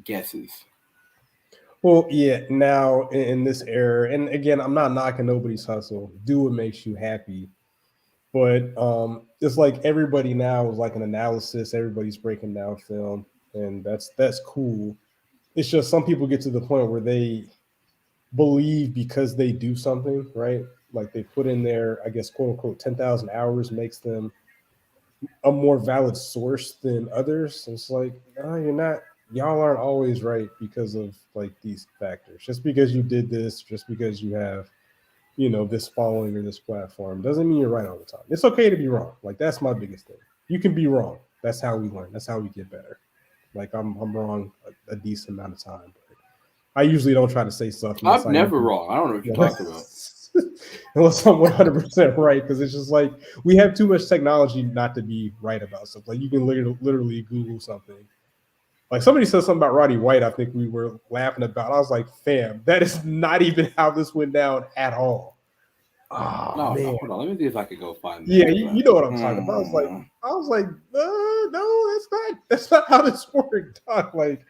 guesses. Well, yeah, now in this era, and again, I'm not knocking nobody's hustle. Do what makes you happy. But it's like everybody now is like an analysis. Everybody's breaking down film, and that's cool. It's just some people get to the point where they believe because they do something, right? Like they put in their, I guess, quote unquote, 10,000 hours makes them a more valid source than others. It's like, no, you're not. Y'all aren't always right because of like these factors. Just because you did this, just because you have, this following or this platform doesn't mean you're right all the time. It's okay to be wrong. Like, that's my biggest thing. You can be wrong. That's how we learn. That's how we get better. Like, I'm wrong a decent amount of time. But I usually don't try to say stuff. I'm never wrong. I don't know what you're talking about. Unless I'm 100% right, because it's just like we have too much technology not to be right about stuff. Like, you can literally Google something. Like, somebody said something about Roddy White, I think we were laughing about. I was like, fam, that is not even how this went down at all. Oh, no, man. Hold on. Let me see if I could go find that. Yeah, you know what I'm talking about. I was like, no, that's not how this worked, dog. Like,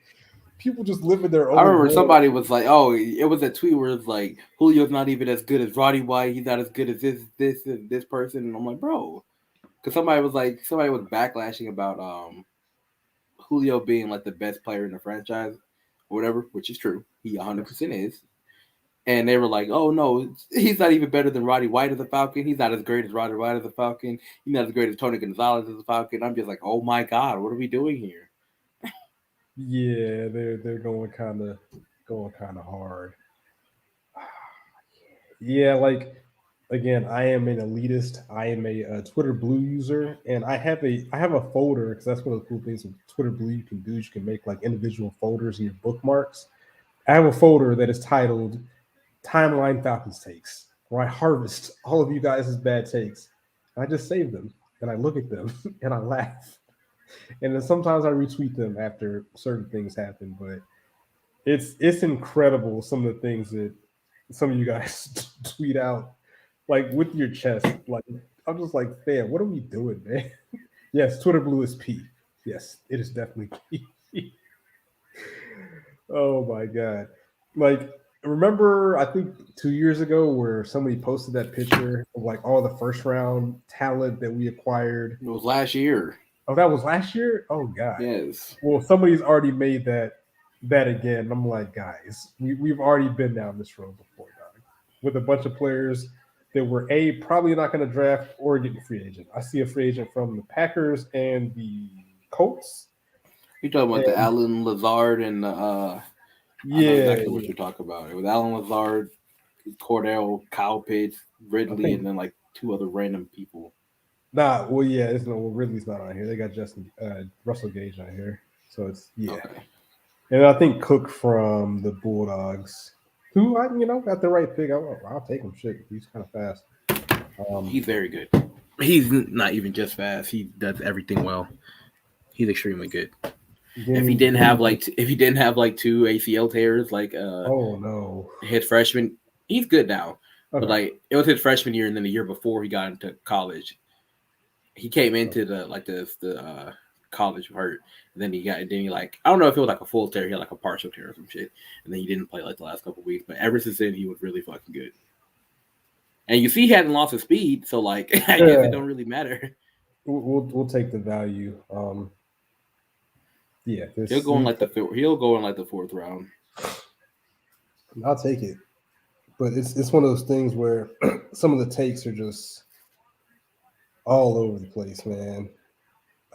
people just live in their own. I remember world. Somebody was like, it was a tweet where it's like, Julio's not even as good as Roddy White. He's not as good as this person. And I'm like, bro, because somebody was backlashing about Julio being like the best player in the franchise or whatever, which is true. He 100% is. And they were like, "Oh no, he's not even better than Roddy White as a Falcon. He's not as great as Roddy White as a Falcon. He's not as great as Tony Gonzalez as a Falcon." I'm just like, "Oh my god, what are we doing here?" Yeah, they're going kind of hard. Yeah, like again, I am an elitist. I am a Twitter Blue user, and I have a folder because that's one of the cool things with Twitter Blue you can do. You can make like individual folders in your bookmarks. I have a folder that is titled "Timeline Falcons Takes," where I harvest all of you guys' bad takes. I just save them and I look at them and I laugh, and then sometimes I retweet them after certain things happen. But it's incredible some of the things that some of you guys tweet out, like with your chest. Like I'm just like, fam, what are we doing, man? Yes, Twitter Blue is P. Yes, it is definitely P. Oh my god! Like remember, I think 2 years ago where somebody posted that picture of like all the first round talent that we acquired. It was last year. Oh, that was last year. Oh god. Yes. Well, somebody's already made that again. I'm like, guys, we've already been down this road before, dog, with a bunch of players that were probably not going to draft or get a free agent. I see a free agent from the Packers and the Colts. You talking about the Allen Lazard and the I know exactly what you're talking about. It was Allen Lazard, Cordell, Kyle Pitts, Ridley, and then like two other random people. Nah, well, yeah, Ridley's not on here. They got Russell Gage on here, so it's Okay. And I think Cook from the Bulldogs, who got the right pick. I'll take him. Shit, he's kind of fast. He's very good. He's not even just fast. He does everything well. He's extremely good. If he didn't have like two ACL tears, like oh no, his freshman, he's good now. Okay. But like it was his freshman year, and then the year before he got into college, he came into the college hurt, and then he I don't know if it was like a full tear, he had like a partial tear or some shit, and then he didn't play like the last couple of weeks. But ever since then, he was really fucking good. And you see, he hadn't lost his speed, so like I guess it don't really matter. We'll take the value. Yeah, he'll go in like the fourth round. I'll take it, but it's one of those things where some of the takes are just all over the place, man.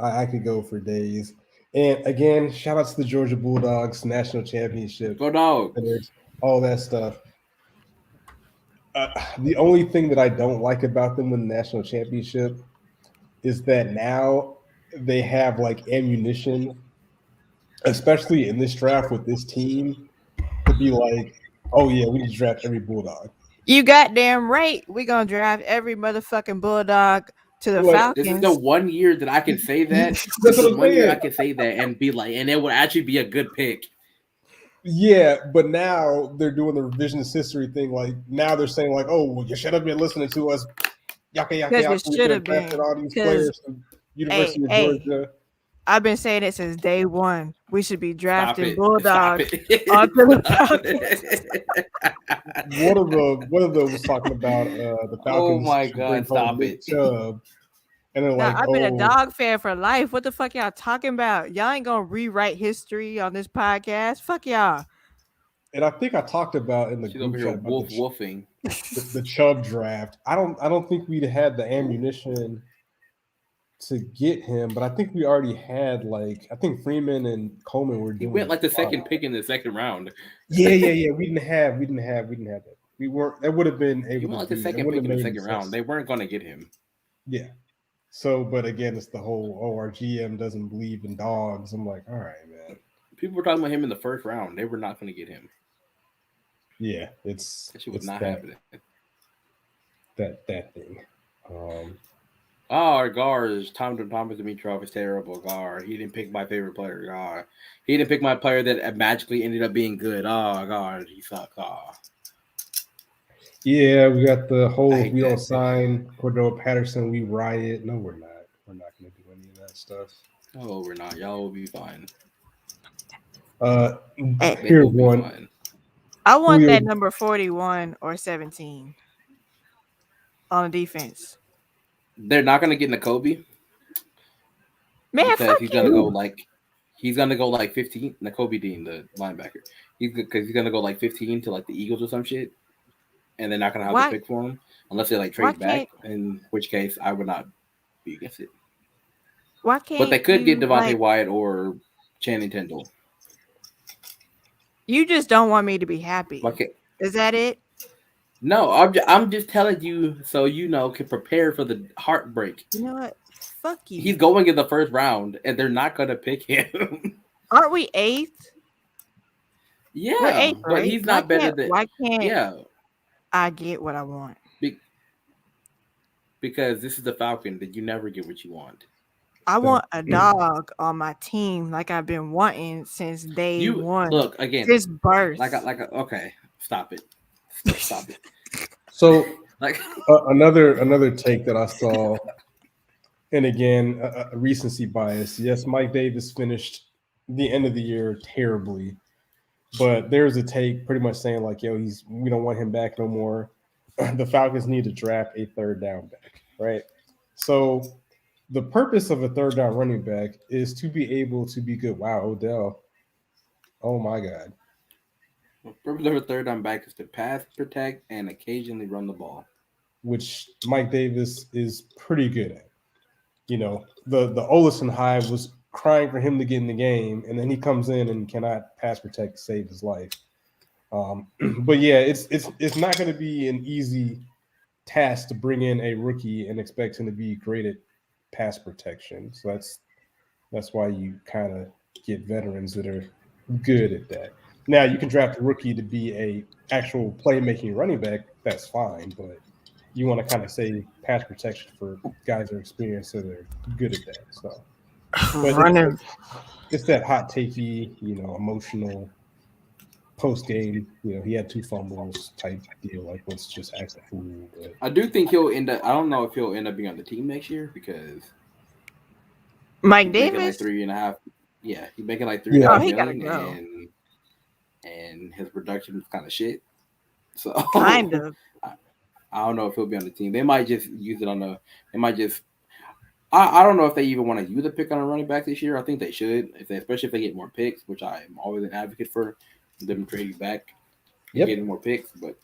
I could go for days. And again, shout out to the Georgia Bulldogs national championship. Go Dogs! All that stuff. The only thing that I don't like about them in the national championship is that now they have like ammunition, especially in this draft with this team, to be like, oh yeah, we need to draft every Bulldog. You goddamn right. We're gonna draft every motherfucking Bulldog to the Falcons. This is the 1 year that I can say that. This is 1 year I can say that and be like, and it would actually be a good pick. Yeah, but now they're doing the revisionist history thing. Like now they're saying like, oh, well, you should have been listening to us. Because it should have been. All these players from University of Georgia. I've been saying it since day one. We should be drafting Bulldogs onto the Falcons. One of them was talking about the Falcons. Oh my god, stop it! And they're like, I've been a dog fan for life. What the fuck y'all talking about? Y'all ain't gonna rewrite history on this podcast. Fuck y'all. And I think I talked about in the group chat about woofing the Chubb draft. I don't think we'd had the ammunition to get him, but I think we already had I think Freeman and Coleman were doing. He went like the second pick in the second round. Yeah. We didn't have that. We weren't. That would have been able. He went like the second pick in the second round. They weren't going to get him. Yeah. So, but again, it's the whole our GM doesn't believe in dogs. I'm like, all right, man. People were talking about him in the first round. They were not going to get him. Yeah, that shit was not happening. That thing. Our guard is Thomas Dimitrov is terrible. Guard. He didn't pick my favorite player. God. He didn't pick my player that magically ended up being good. Oh, God. He sucks. Oh. Yeah, we got the whole we don't sign Cordell Patterson, we riot. No, we're not. We're not going to do any of that stuff. Oh, we're not. Y'all will be fine. Here's one. Fine. I want that number 41 or 17 on defense. they're not gonna get Nakobe Man, because fuck he's gonna go you. like 15. Nakobe Dean, the linebacker, he's gonna go like 15 to like the Eagles or some shit, and they're not gonna have the Why? pick for him unless they like Why trade can't? back. In which case, I would not be against it. Why But they can't could get you Devontae like? Wyatt or Channing Tindall. You just don't want me to be happy. Okay. Is that it? No, I'm just telling you so you know can prepare for the heartbreak. You know what? Fuck He's you. going in the first round, and they're not gonna pick him. Aren't we eighth? We're Yeah, eighth, but right? he's not better than. Why can't Yeah, I get what I want? because this is the Falcon that you never get what you want. I want a dog on my team like I've been wanting since day You one. look again, Since birth. okay, stop it. So Like another take that I saw, and again, a recency bias. Yes, Mike Davis finished the end of the year terribly, but there's a take pretty much saying like, "Yo, we don't want him back no more." The Falcons need to draft a third down back, right? So the purpose of a third down running back is to be able to be good. Wow, Odell. Oh my God. the purpose of a third down back is to pass, protect, and occasionally run the ball. Which Mike Davis is pretty good at. You know, the Olsen Hive was crying for him to get in the game, and then he comes in and cannot pass protect to save his life. But yeah, it's not going to be an easy task to bring in a rookie and expect him to be great at pass protection. So that's why you kind of get veterans that are good at that. Now you can draft a rookie to be a actual playmaking running back. That's fine, but you want to kind of say pass protection for guys that are experienced that are good at that. So, but Running. it's that hot takey, emotional post game. He had 2 fumbles type deal. Like, let's just act a fool. But I do think he'll end up. I don't know if he'll end up being on the team next year because Mike he's making like Davis? 3.5. Yeah, he's making like 3.5 Oh, he gotta million, and his production is kind of shit. So Kind of. I don't know if he'll be on the team. They might just use it on the. They might just. I don't know if they even want to use a pick on a running back this year. I think they should, especially if they get more picks, which I am always an advocate for them trading back and getting more picks. But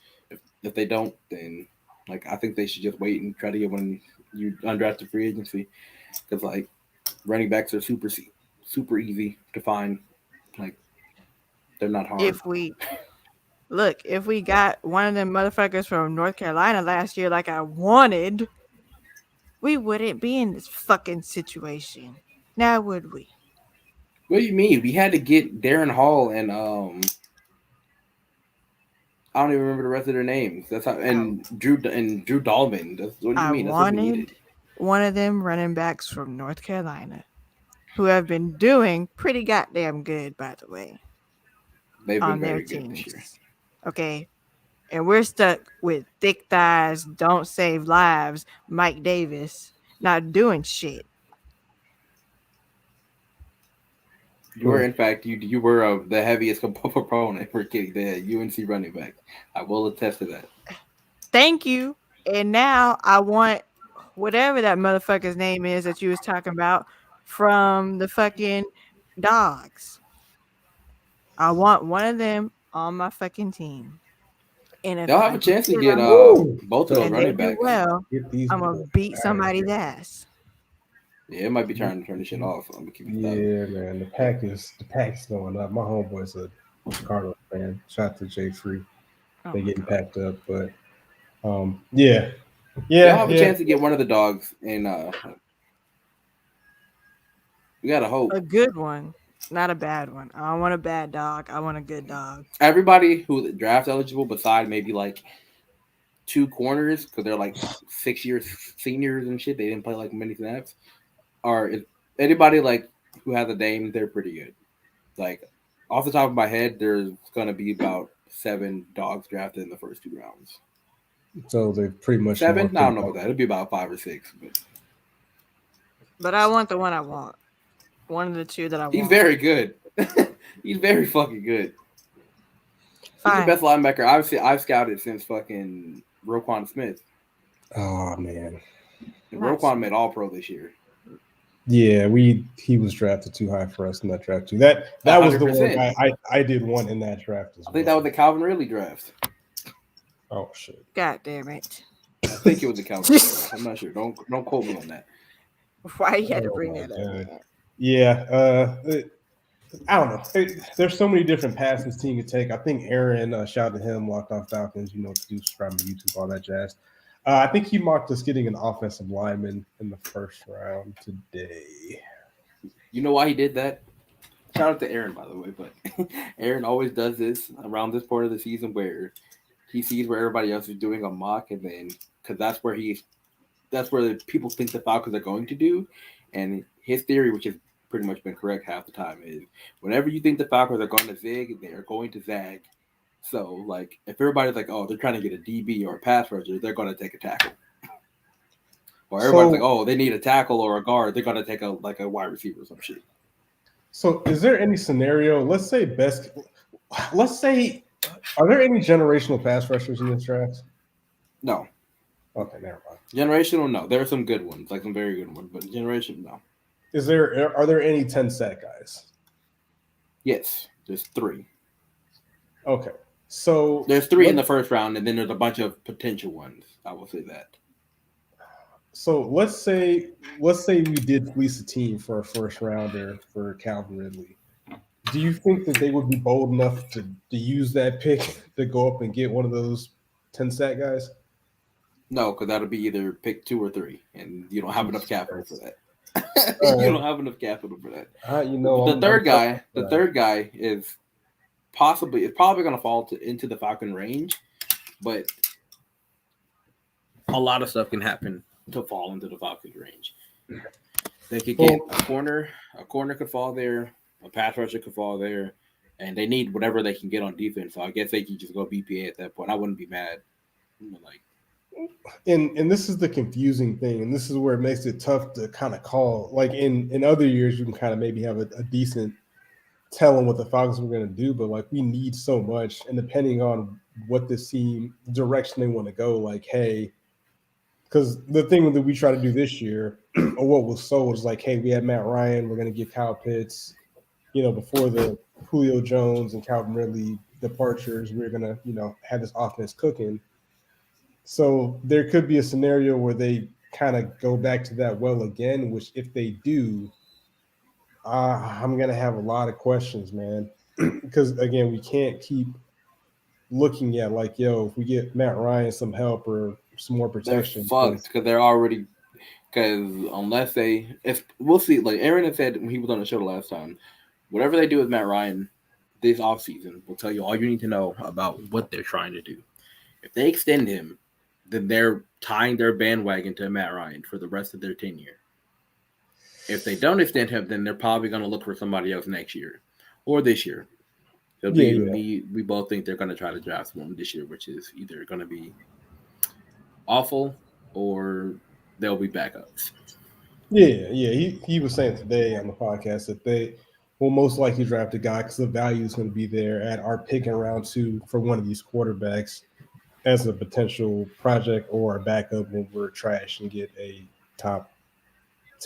if they don't, then I think they should just wait and try to get one you undrafted free agency because running backs are super easy to find. They're not hard. If we got one of them motherfuckers from North Carolina last year like I wanted, we wouldn't be in this fucking situation. Now would we? What do you mean? We had to get Darren Hall and I don't even remember the rest of their names. That's how Drew Dahlman. That's what do you mean? That's what we needed. One of them running backs from North Carolina who have been doing pretty goddamn good, by the way. They've been on very their good this teams. year. Okay. And we're stuck with thick thighs, don't save lives, Mike Davis, not doing shit. You were, in fact, you were the heaviest proponent for getting the UNC running back. I will attest to that. Thank you. And now I want whatever that motherfucker's name is that you was talking about from the fucking Dogs. I want one of them on my fucking team. And if They'll have a chance to get both of those and they running do backs. well, I'm gonna beat somebody's ass. Yeah, it might be trying to turn this shit off. I'm gonna keep it man, the pack is going up. My homeboy's a Cardinals fan. Shout out to Jay Free. They getting packed up, but yeah. They'll have a chance to get one of the dogs, and we gotta hope a good one, not a bad one. I don't want a bad dog. I want a good dog. Everybody who's draft eligible, beside maybe 2 corners, because they're 6 years seniors and shit. They didn't play many snaps. Or if anybody who has a name, they're pretty good. Off the top of my head, there's gonna be about 7 dogs drafted in the first 2 rounds. So they're pretty much 7. I don't know about that. It'll be about 5 or 6. But I want the one I want. One of the 2 that I want. He's very good. He's very fucking good. Fine. He's the best linebacker I've scouted since fucking Roquan Smith. Oh man. Roquan made All Pro this year. Yeah, he was drafted too high for us in that draft too. That was the 100%. one I did want in that draft as well. I think that was the Calvin Ridley draft. Oh shit! God damn it! I think it was the Calvin Ridley draft. I'm not sure. Don't quote me on that. Why you had to Oh bring my that up? God. Man? Yeah, I don't know. There's so many different paths this team could take. I think Aaron, shout out to him, Locked On Falcons. You know what to do, subscribe to YouTube, all that jazz. I think he mocked us getting an offensive lineman in the first round today. You know why he did that? Shout out to Aaron, by the way. But Aaron always does this around this part of the season where he sees where everybody else is doing a mock, and then because that's where the people think the Falcons are going to do, and his theory, which has pretty much been correct half the time, is whenever you think the Falcons are going to zig, they are going to zag. So, like, if everybody's like, oh, they're trying to get a DB or a pass rusher, they're going to take a tackle. Or everybody's like, oh, they need a tackle or a guard, they're going to take a wide receiver or some shit. So, is there any scenario? Let's say, are there any generational pass rushers in this draft? No. Okay, never mind. Generational, no. There are some good ones, like some very good ones, but generation, no. Are there any 10 sack guys? Yes, there's 3. Okay. So there's 3 in the first round, and then there's a bunch of potential ones. I will say that. So let's say we did fleece a team for a first rounder for Calvin Ridley. Do you think that they would be bold enough to use that pick to go up and get one of those 10 sack guys? No, because that'll be either pick 2 or 3, and you don't have enough capital for that. You don't have enough capital for that. The third guy is probably going to fall into the Falcon range, but a lot of stuff can happen to fall into the Falcons range. They could get a corner could fall there, a pass rusher could fall there, and they need whatever they can get on defense. So I guess they can just go BPA at that point. I wouldn't be mad. And this is the confusing thing, and this is where it makes it tough to kind of call. Like in other years, you can kind of maybe have a decent tell on what the Falcons were going to do, but like we need so much, and depending on what this team direction they want to go, like hey, because the thing that we try to do this year, or what was sold, is like hey, we had Matt Ryan, we're going to give Kyle Pitts, before the Julio Jones and Calvin Ridley departures, we're going to have this offense cooking. So there could be a scenario where they kind of go back to that well again, which if they do, I'm going to have a lot of questions, man. Because, again, we can't keep looking at like, if we get Matt Ryan some help or some more protection. They're fucked because they're already – because unless we'll see. Like Aaron had said when he was on the show the last time, whatever they do with Matt Ryan this offseason will tell you all you need to know about what they're trying to do. If they extend him, then they're tying their bandwagon to Matt Ryan for the rest of their tenure. If they don't extend him, then they're probably going to look for somebody else next year or this year. We both think they're going to try to draft one this year, which is either going to be awful or they'll be backups. Yeah. He was saying today on the podcast that they will most likely draft a guy because the value is going to be there at our pick in round 2 for one of these quarterbacks as a potential project or a backup when we're trash and get a top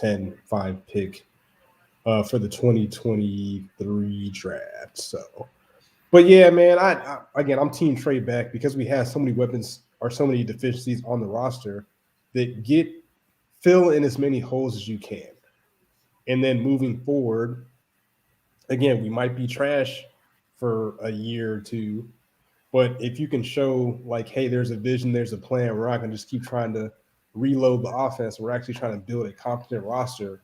10-5 pick for the 2023 draft. So, but yeah, man, I'm team trade back because we have so many weapons or so many deficiencies on the roster that fill in as many holes as you can. And then moving forward, again, we might be trash for a year or 2. But if you can show like, hey, there's a vision, there's a plan, we're not going to just keep trying to reload the offense. We're actually trying to build a competent roster.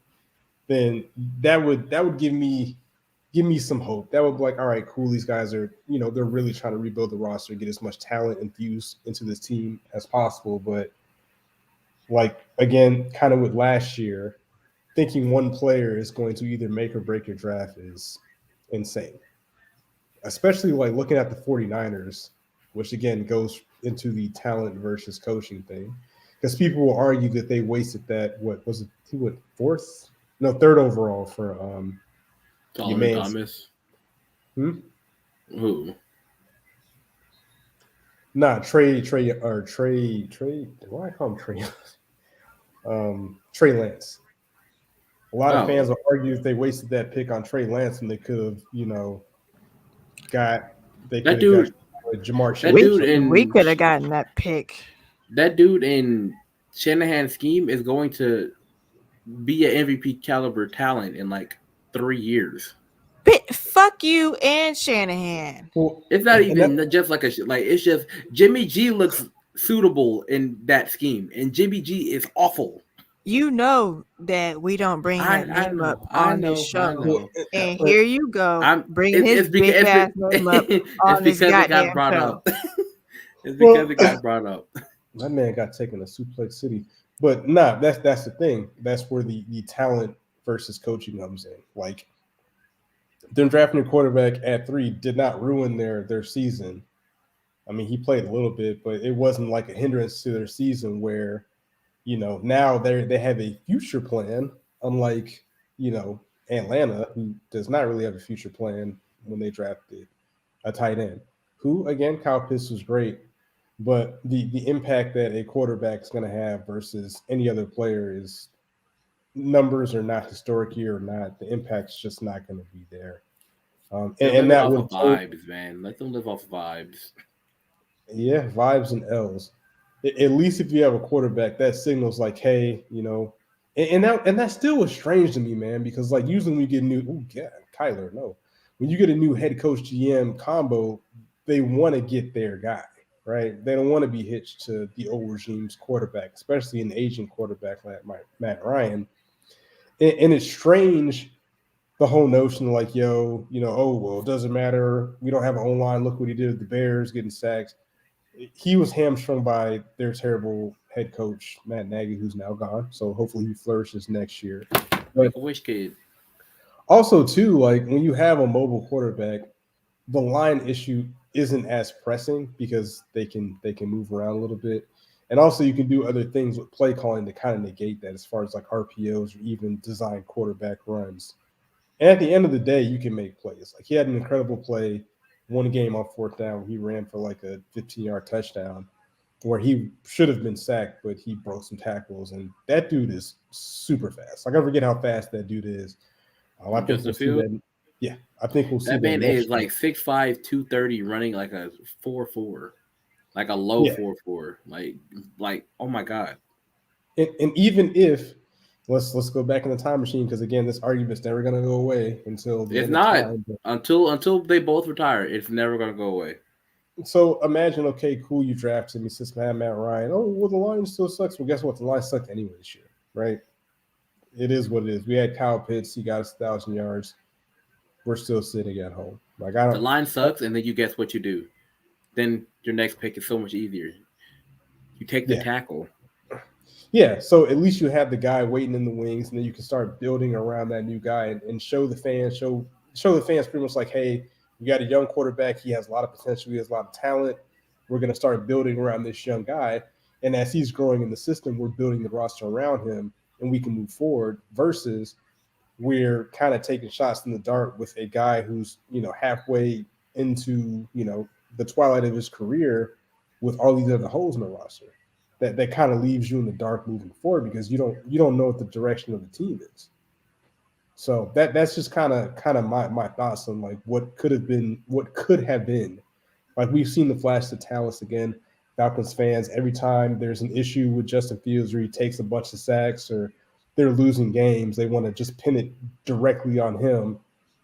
Then that would give me some hope. That would be like, all right, cool. These guys are, they're really trying to rebuild the roster, get as much talent infused into this team as possible. But like, again, kind of with last year, thinking one player is going to either make or break your draft is insane. Especially like looking at the 49ers, which again goes into the talent versus coaching thing. Because people will argue that they wasted that, what was it? He went 3rd overall for Thomas. Who? Nah, Trey. Why I call him Trey? Trey Lance. A lot of fans Oh, will argue if they wasted that pick on Trey Lance and they could have, got that dude, Jamar that Chase. dude We in could have gotten that pick. that dude in Shanahan's scheme is going to be an MVP caliber talent in like 3 years. Fuck you and Shanahan. Well, It's not and that, even just like it's just Jimmy G looks suitable in that scheme, and Jimmy G is awful. You know that we don't bring that I name up know, I on this know, I show. well, know. And uh, here you go, I'm bringing his big ass name up it's on this because it got goddamn brought show. up. It's well, because it got brought up. that man got taken to Suplex City. But nah, that's the thing. That's where the talent versus coaching comes in. Like them drafting a quarterback at 3 did not ruin their season. I mean, he played a little bit, but it wasn't like a hindrance to their season where, now they have a future plan, unlike, Atlanta, who does not really have a future plan when they drafted a tight end, who again, Kyle Pitts was great, but the impact that a quarterback is going to have versus any other player is numbers are not historic here or not. The impact's just not going to be there. They're And living that off would of vibes, man. Let them live off vibes. Yeah, vibes and L's. At least if you have a quarterback, that signals like, hey, and that still was strange to me, man, because like usually when you get a new, oh yeah, Kyler, no, when you get a new head coach GM combo, they want to get their guy, right? They don't want to be hitched to the old regime's quarterback, especially an Asian quarterback like Matt Ryan. And it's strange the whole notion like, yo, oh well, it doesn't matter. We don't have an O-line. Look what he did with the Bears, getting sacks. He was hamstrung by their terrible head coach Matt Nagy, who's now gone. So hopefully he flourishes next year. But Make a wish, kid. also too, like when you have a mobile quarterback, the line issue isn't as pressing because they can move around a little bit. And also you can do other things with play calling to kind of negate that as far as like RPOs or even design quarterback runs. And at the end of the day, you can make plays. Like he had an incredible play, one game on 4th down. He ran for like a 15-yard touchdown where he should have been sacked, but he broke some tackles. And that dude is super fast. Like I forget how fast that dude is. I think Justin we'll see Field. that. Yeah, I think we'll see That that man next is year. like 6'5", 230, running like a 4.4, like a low Yeah, 4.4. Like oh my god. and even if let's go back in the time machine because again, this argument's never going to go away until the It's end of not time. But until they both retire. It's never gonna go away. so imagine, okay, cool, you drafted me, since Matt Ryan. Oh, well, the line still sucks. Well, guess what? The line sucked anyway this year, right? It is what it is. We had Kyle Pitts. He got us 1,000 yards. We're still sitting at home. Like I The don't. line sucks, and then you guess what you do. Then your next pick is so much easier. You take the Yeah, tackle. yeah. So at least you have the guy waiting in the wings, and then you can start building around that new guy and show the fans, show the fans pretty much like, hey, you got a young quarterback. He has a lot of potential. He has a lot of talent. We're going to start building around this young guy. And as he's growing in the system, we're building the roster around him, and we can move forward. Versus we're kind of taking shots in the dark with a guy who's halfway into the twilight of his career with all these other holes in the roster. That kind of leaves you in the dark moving forward because you don't know what the direction of the team is. So that's just kind of my thoughts on like what could have been, what could have been. Like we've seen the flash of talents again. Falcons fans, every time there's an issue with Justin Fields or he takes a bunch of sacks or they're losing games, they want to just pin it directly on him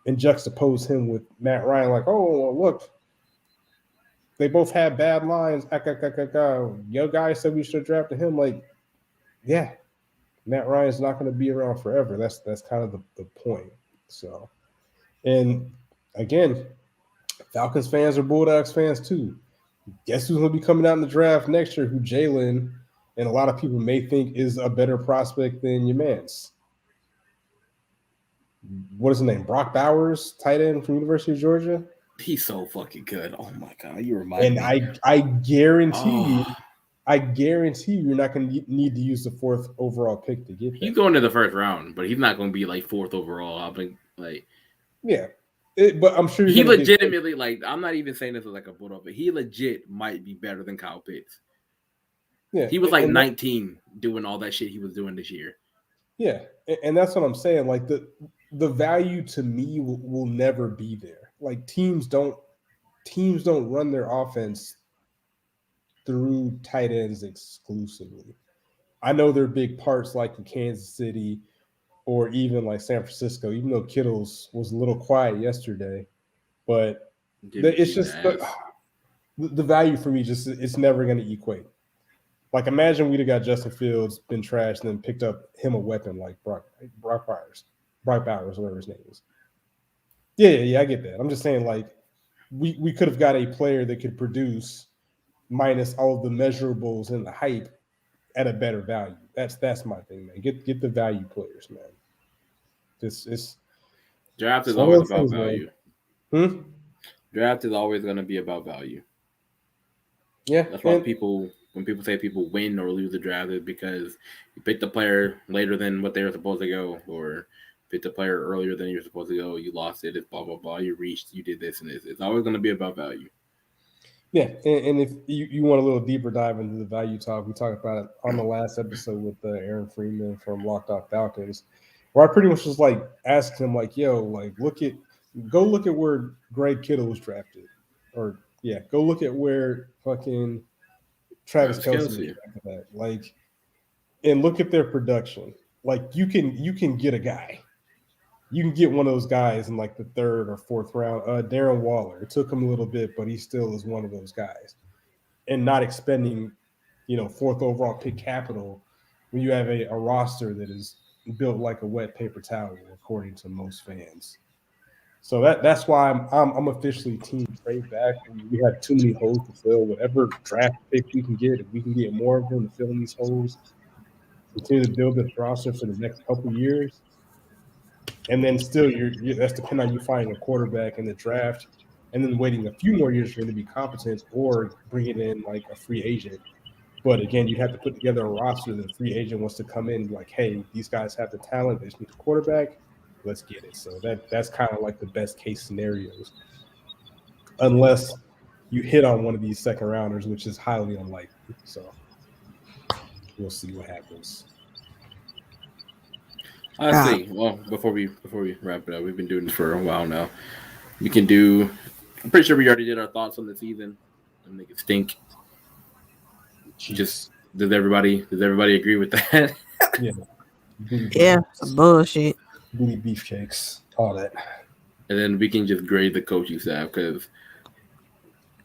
and juxtapose him with Matt Ryan. Like, oh, well, look, they both had bad lines. Your guy said we should have drafted him. Like, yeah, Matt Ryan's not going to be around forever. That's kind of the point. So, and again, Falcons fans are Bulldogs fans too. Guess who's going to be coming out in the draft next year? Who Jalen and a lot of people may think is a better prospect than your man's. What is his name? Brock Bowers, tight end from University of Georgia. He's so fucking good. Oh my god, you remind And me. I guarantee you, Oh, you're not going to need to use the 4th overall pick to get he's that. going to the first round, but he's not going to be like 4th overall. I think like Yeah, but I'm sure you're he going to get. legitimately like. I'm not even saying this as like a bulldog, but he legit might be better than Kyle Pitts. Yeah, He was like and 19 doing all that shit he was doing this year. yeah, and that's what I'm saying. Like the value to me will never be there. Like teams don't run their offense through tight ends exclusively. I know they're big parts like in Kansas City or even like San Francisco, even though Kittles was a little quiet yesterday. But it's just the value for me just it's never going to equate. Like imagine we'd have got Justin Fields, been trashed, and then picked up him a weapon like Brock Bowers, whatever his name is. Yeah, I get that. I'm just saying like we could have got a player that could produce minus all the measurables and the hype at a better value. That's my thing, man. Get the value players, man. It's Draft is one of always those about things, value. Draft is always going to be about value. Yeah, that's why when people say people win or lose the draft, is because you picked the player later than what they were supposed to go, or picked the player earlier than you were supposed to go. You lost it. It's blah blah blah. You reached. You did this and this. It's always going to be about value. Yeah, and if you want a little deeper dive into the value talk, we talked about it on the last episode with Aaron Freeman from Locked On Falcons, where I pretty much was like asking him like, "Yo, like go look at where Greg Kittle was drafted, or go look at where fucking Travis Kelce was drafted at, like, and look at their production. Like you can get a guy." You can get one of those guys in like the third or fourth round. Darren Waller. It took him a little bit, but he still is one of those guys. And not expending, fourth overall pick capital when you have a roster that is built like a wet paper towel, according to most fans. So that's why I'm officially team trade back. We have too many holes to fill. Whatever draft pick we can get, if we can get more of them to fill in these holes, continue to build this roster for the next couple of years. And then still, that's depending on you finding a quarterback in the draft, and then waiting a few more years for him to be competent, or bringing in like a free agent. But again, you'd have to put together a roster that a free agent wants to come in like, hey, these guys have the talent, they just need a quarterback, let's get it. So that's kind of like the best case scenarios, unless you hit on one of these second rounders, which is highly unlikely. So we'll see what happens. I see. Well, before we wrap it up, we've been doing this for a while now. We can do. I'm pretty sure we already did our thoughts on the season and make it stink. Jeez. Just does everybody agree with that? Yeah, some bullshit. Booty beefcakes, all that. And then we can just grade the coaching staff because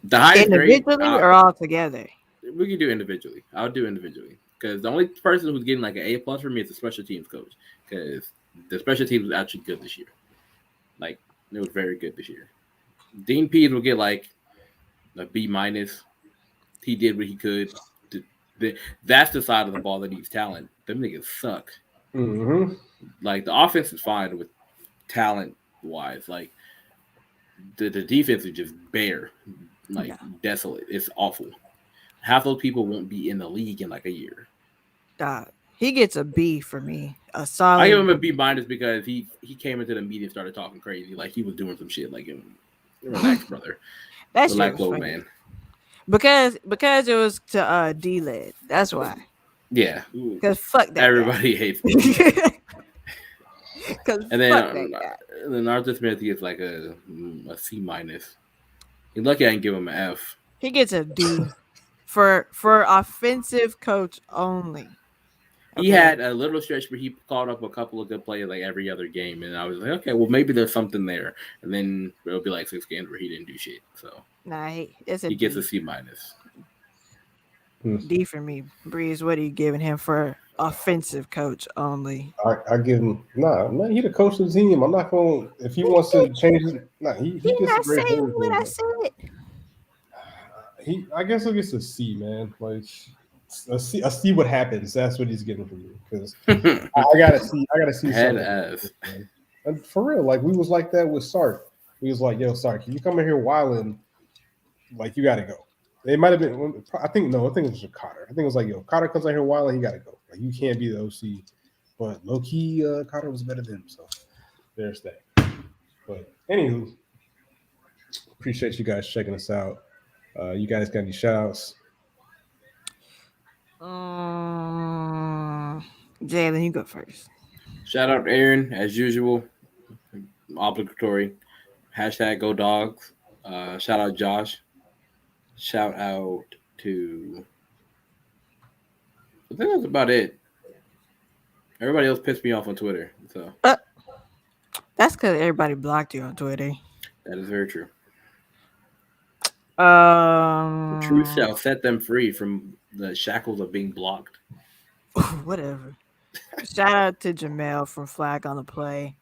the highest individually grade, or all together. We can do individually. I'll do individually because the only person who's getting like an A+ for me is the special teams coach. Because the special teams was actually good this year. Like, it was very good this year. Dean Pease will get like a B-. He did what he could. That's the side of the ball that needs talent. Them niggas suck. Mm-hmm. Like, the offense is fine with talent-wise. Like, the defense is just bare. Like, desolate. It's awful. Half those people won't be in the league in like a year. He gets a B for me. A solid. I give him a B- because he came into the media and started talking crazy, like he was doing some shit. Like, relax, brother. That's relax, old man. Because it was to D-Led. That's why. Yeah. Because fuck that. Everybody hates him. And then Arthur Smith gets like a C-. He's lucky I didn't give him an F. He gets a D for offensive coach only. Okay. He had a little stretch where he called up a couple of good players like every other game, and I was like, okay, well maybe there's something there. And then it'll be like 6 games where he didn't do shit. So he gets a C-. D for me. Breeze, what are you giving him for offensive coach only? I give him he the coach of the team. I'm not going if he wants to change it. He gets a great saying what I said. I guess he'll get a C, man. Like I see what happens. That's what he's getting from me because I gotta see something. And for real, like we was like that with Sark. We was like, yo, Sark, can you come in here wilding? Like you gotta go. It might have been. I think it was Cotter. I think it was like, yo, Cotter comes out here wilding, he gotta go. Like you can't be the OC. But low key, Cotter was better than him. So there's that. But anywho, appreciate you guys checking us out. You guys got any shout outs? Jalen, you go first. Shout out Aaron as usual. Obligatory. Hashtag go dogs. Shout out Josh. Shout out to. I think that's about it. Everybody else pissed me off on Twitter, so That's because everybody blocked you on Twitter. that is very true. The truth Um, shall set them free from the shackles of being blocked. whatever. Shout out to Jamel from Flag on the Play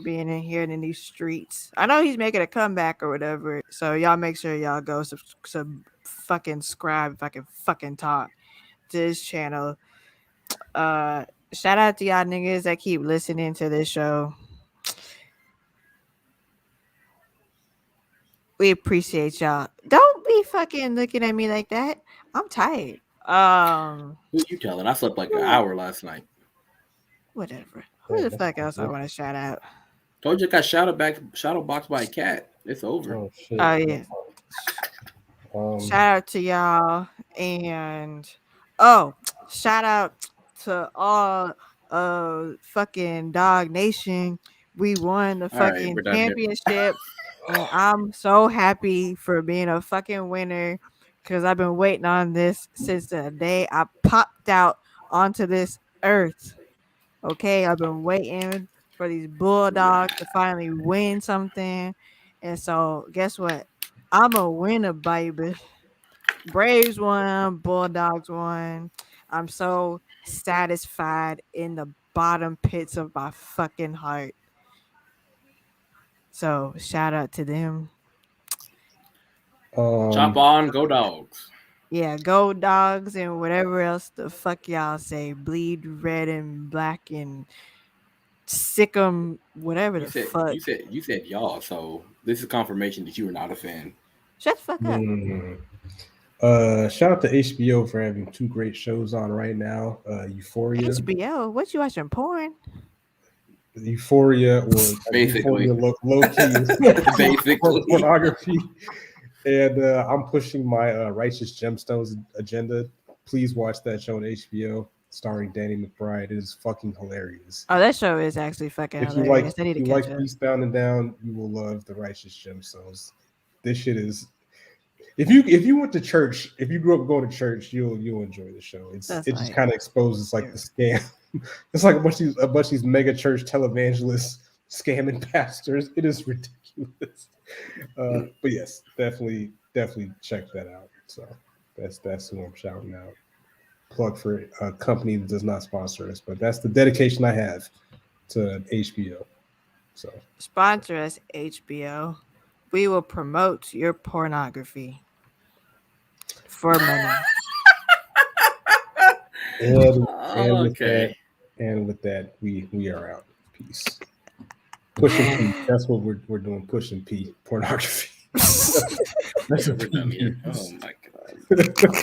being in here in these streets. I know he's making a comeback or whatever. So y'all make sure y'all go fucking subscribe if I can fucking talk to this channel. Shout out to y'all niggas that keep listening to this show. We appreciate y'all. Don't be fucking looking at me like that. I'm tired. Who you telling? I slept like an hour last night. Whatever. Who the fuck else I want to shout out? Told you I got shadow boxed by a cat. It's over. Oh shit. Oh yeah. Shout out to y'all and shout out to all fucking Dog Nation. We won the fucking we're done here. championship. And I'm so happy for being a fucking winner because I've been waiting on this since the day I popped out onto this earth. Okay, I've been waiting for these Bulldogs to finally win something. And so, guess what? I'm a winner, baby. Braves won, Bulldogs won. I'm so satisfied in the bottom pits of my fucking heart. So, shout out to them. Chop on, go dogs. Yeah, go dogs and whatever else the fuck y'all say. Bleed red and black and sick 'em, whatever the fuck. You said y'all, so this is confirmation that you were not a fan. Shut the fuck up. Shout out to HBO for having two great shows on right now. Euphoria. HBO? What you watching? Porn? Euphoria or Basically. Euphoria low key Basically. pornography. And I'm pushing my Righteous Gemstones agenda. Please watch that show on HBO, starring Danny McBride. It is fucking hilarious. Oh, that show is actually fucking hilarious. I need to catch up. Eastbound and Down, you will love the Righteous Gemstones. This shit is. If you went to church, if you grew up going to church, you'll enjoy the show. Just kind of exposes like the scam. It's like a bunch of these mega church televangelists scamming pastors. It is ridiculous. But yes, definitely check that out. So that's who I'm shouting out. Plug for a company that does not sponsor us, but that's the dedication I have to HBO. So sponsor us, HBO. We will promote your pornography for money. And with that, we are out. Peace. Pushing P. That's what we're doing. Pushing P. Pornography. That's what we're doing here. Oh my god.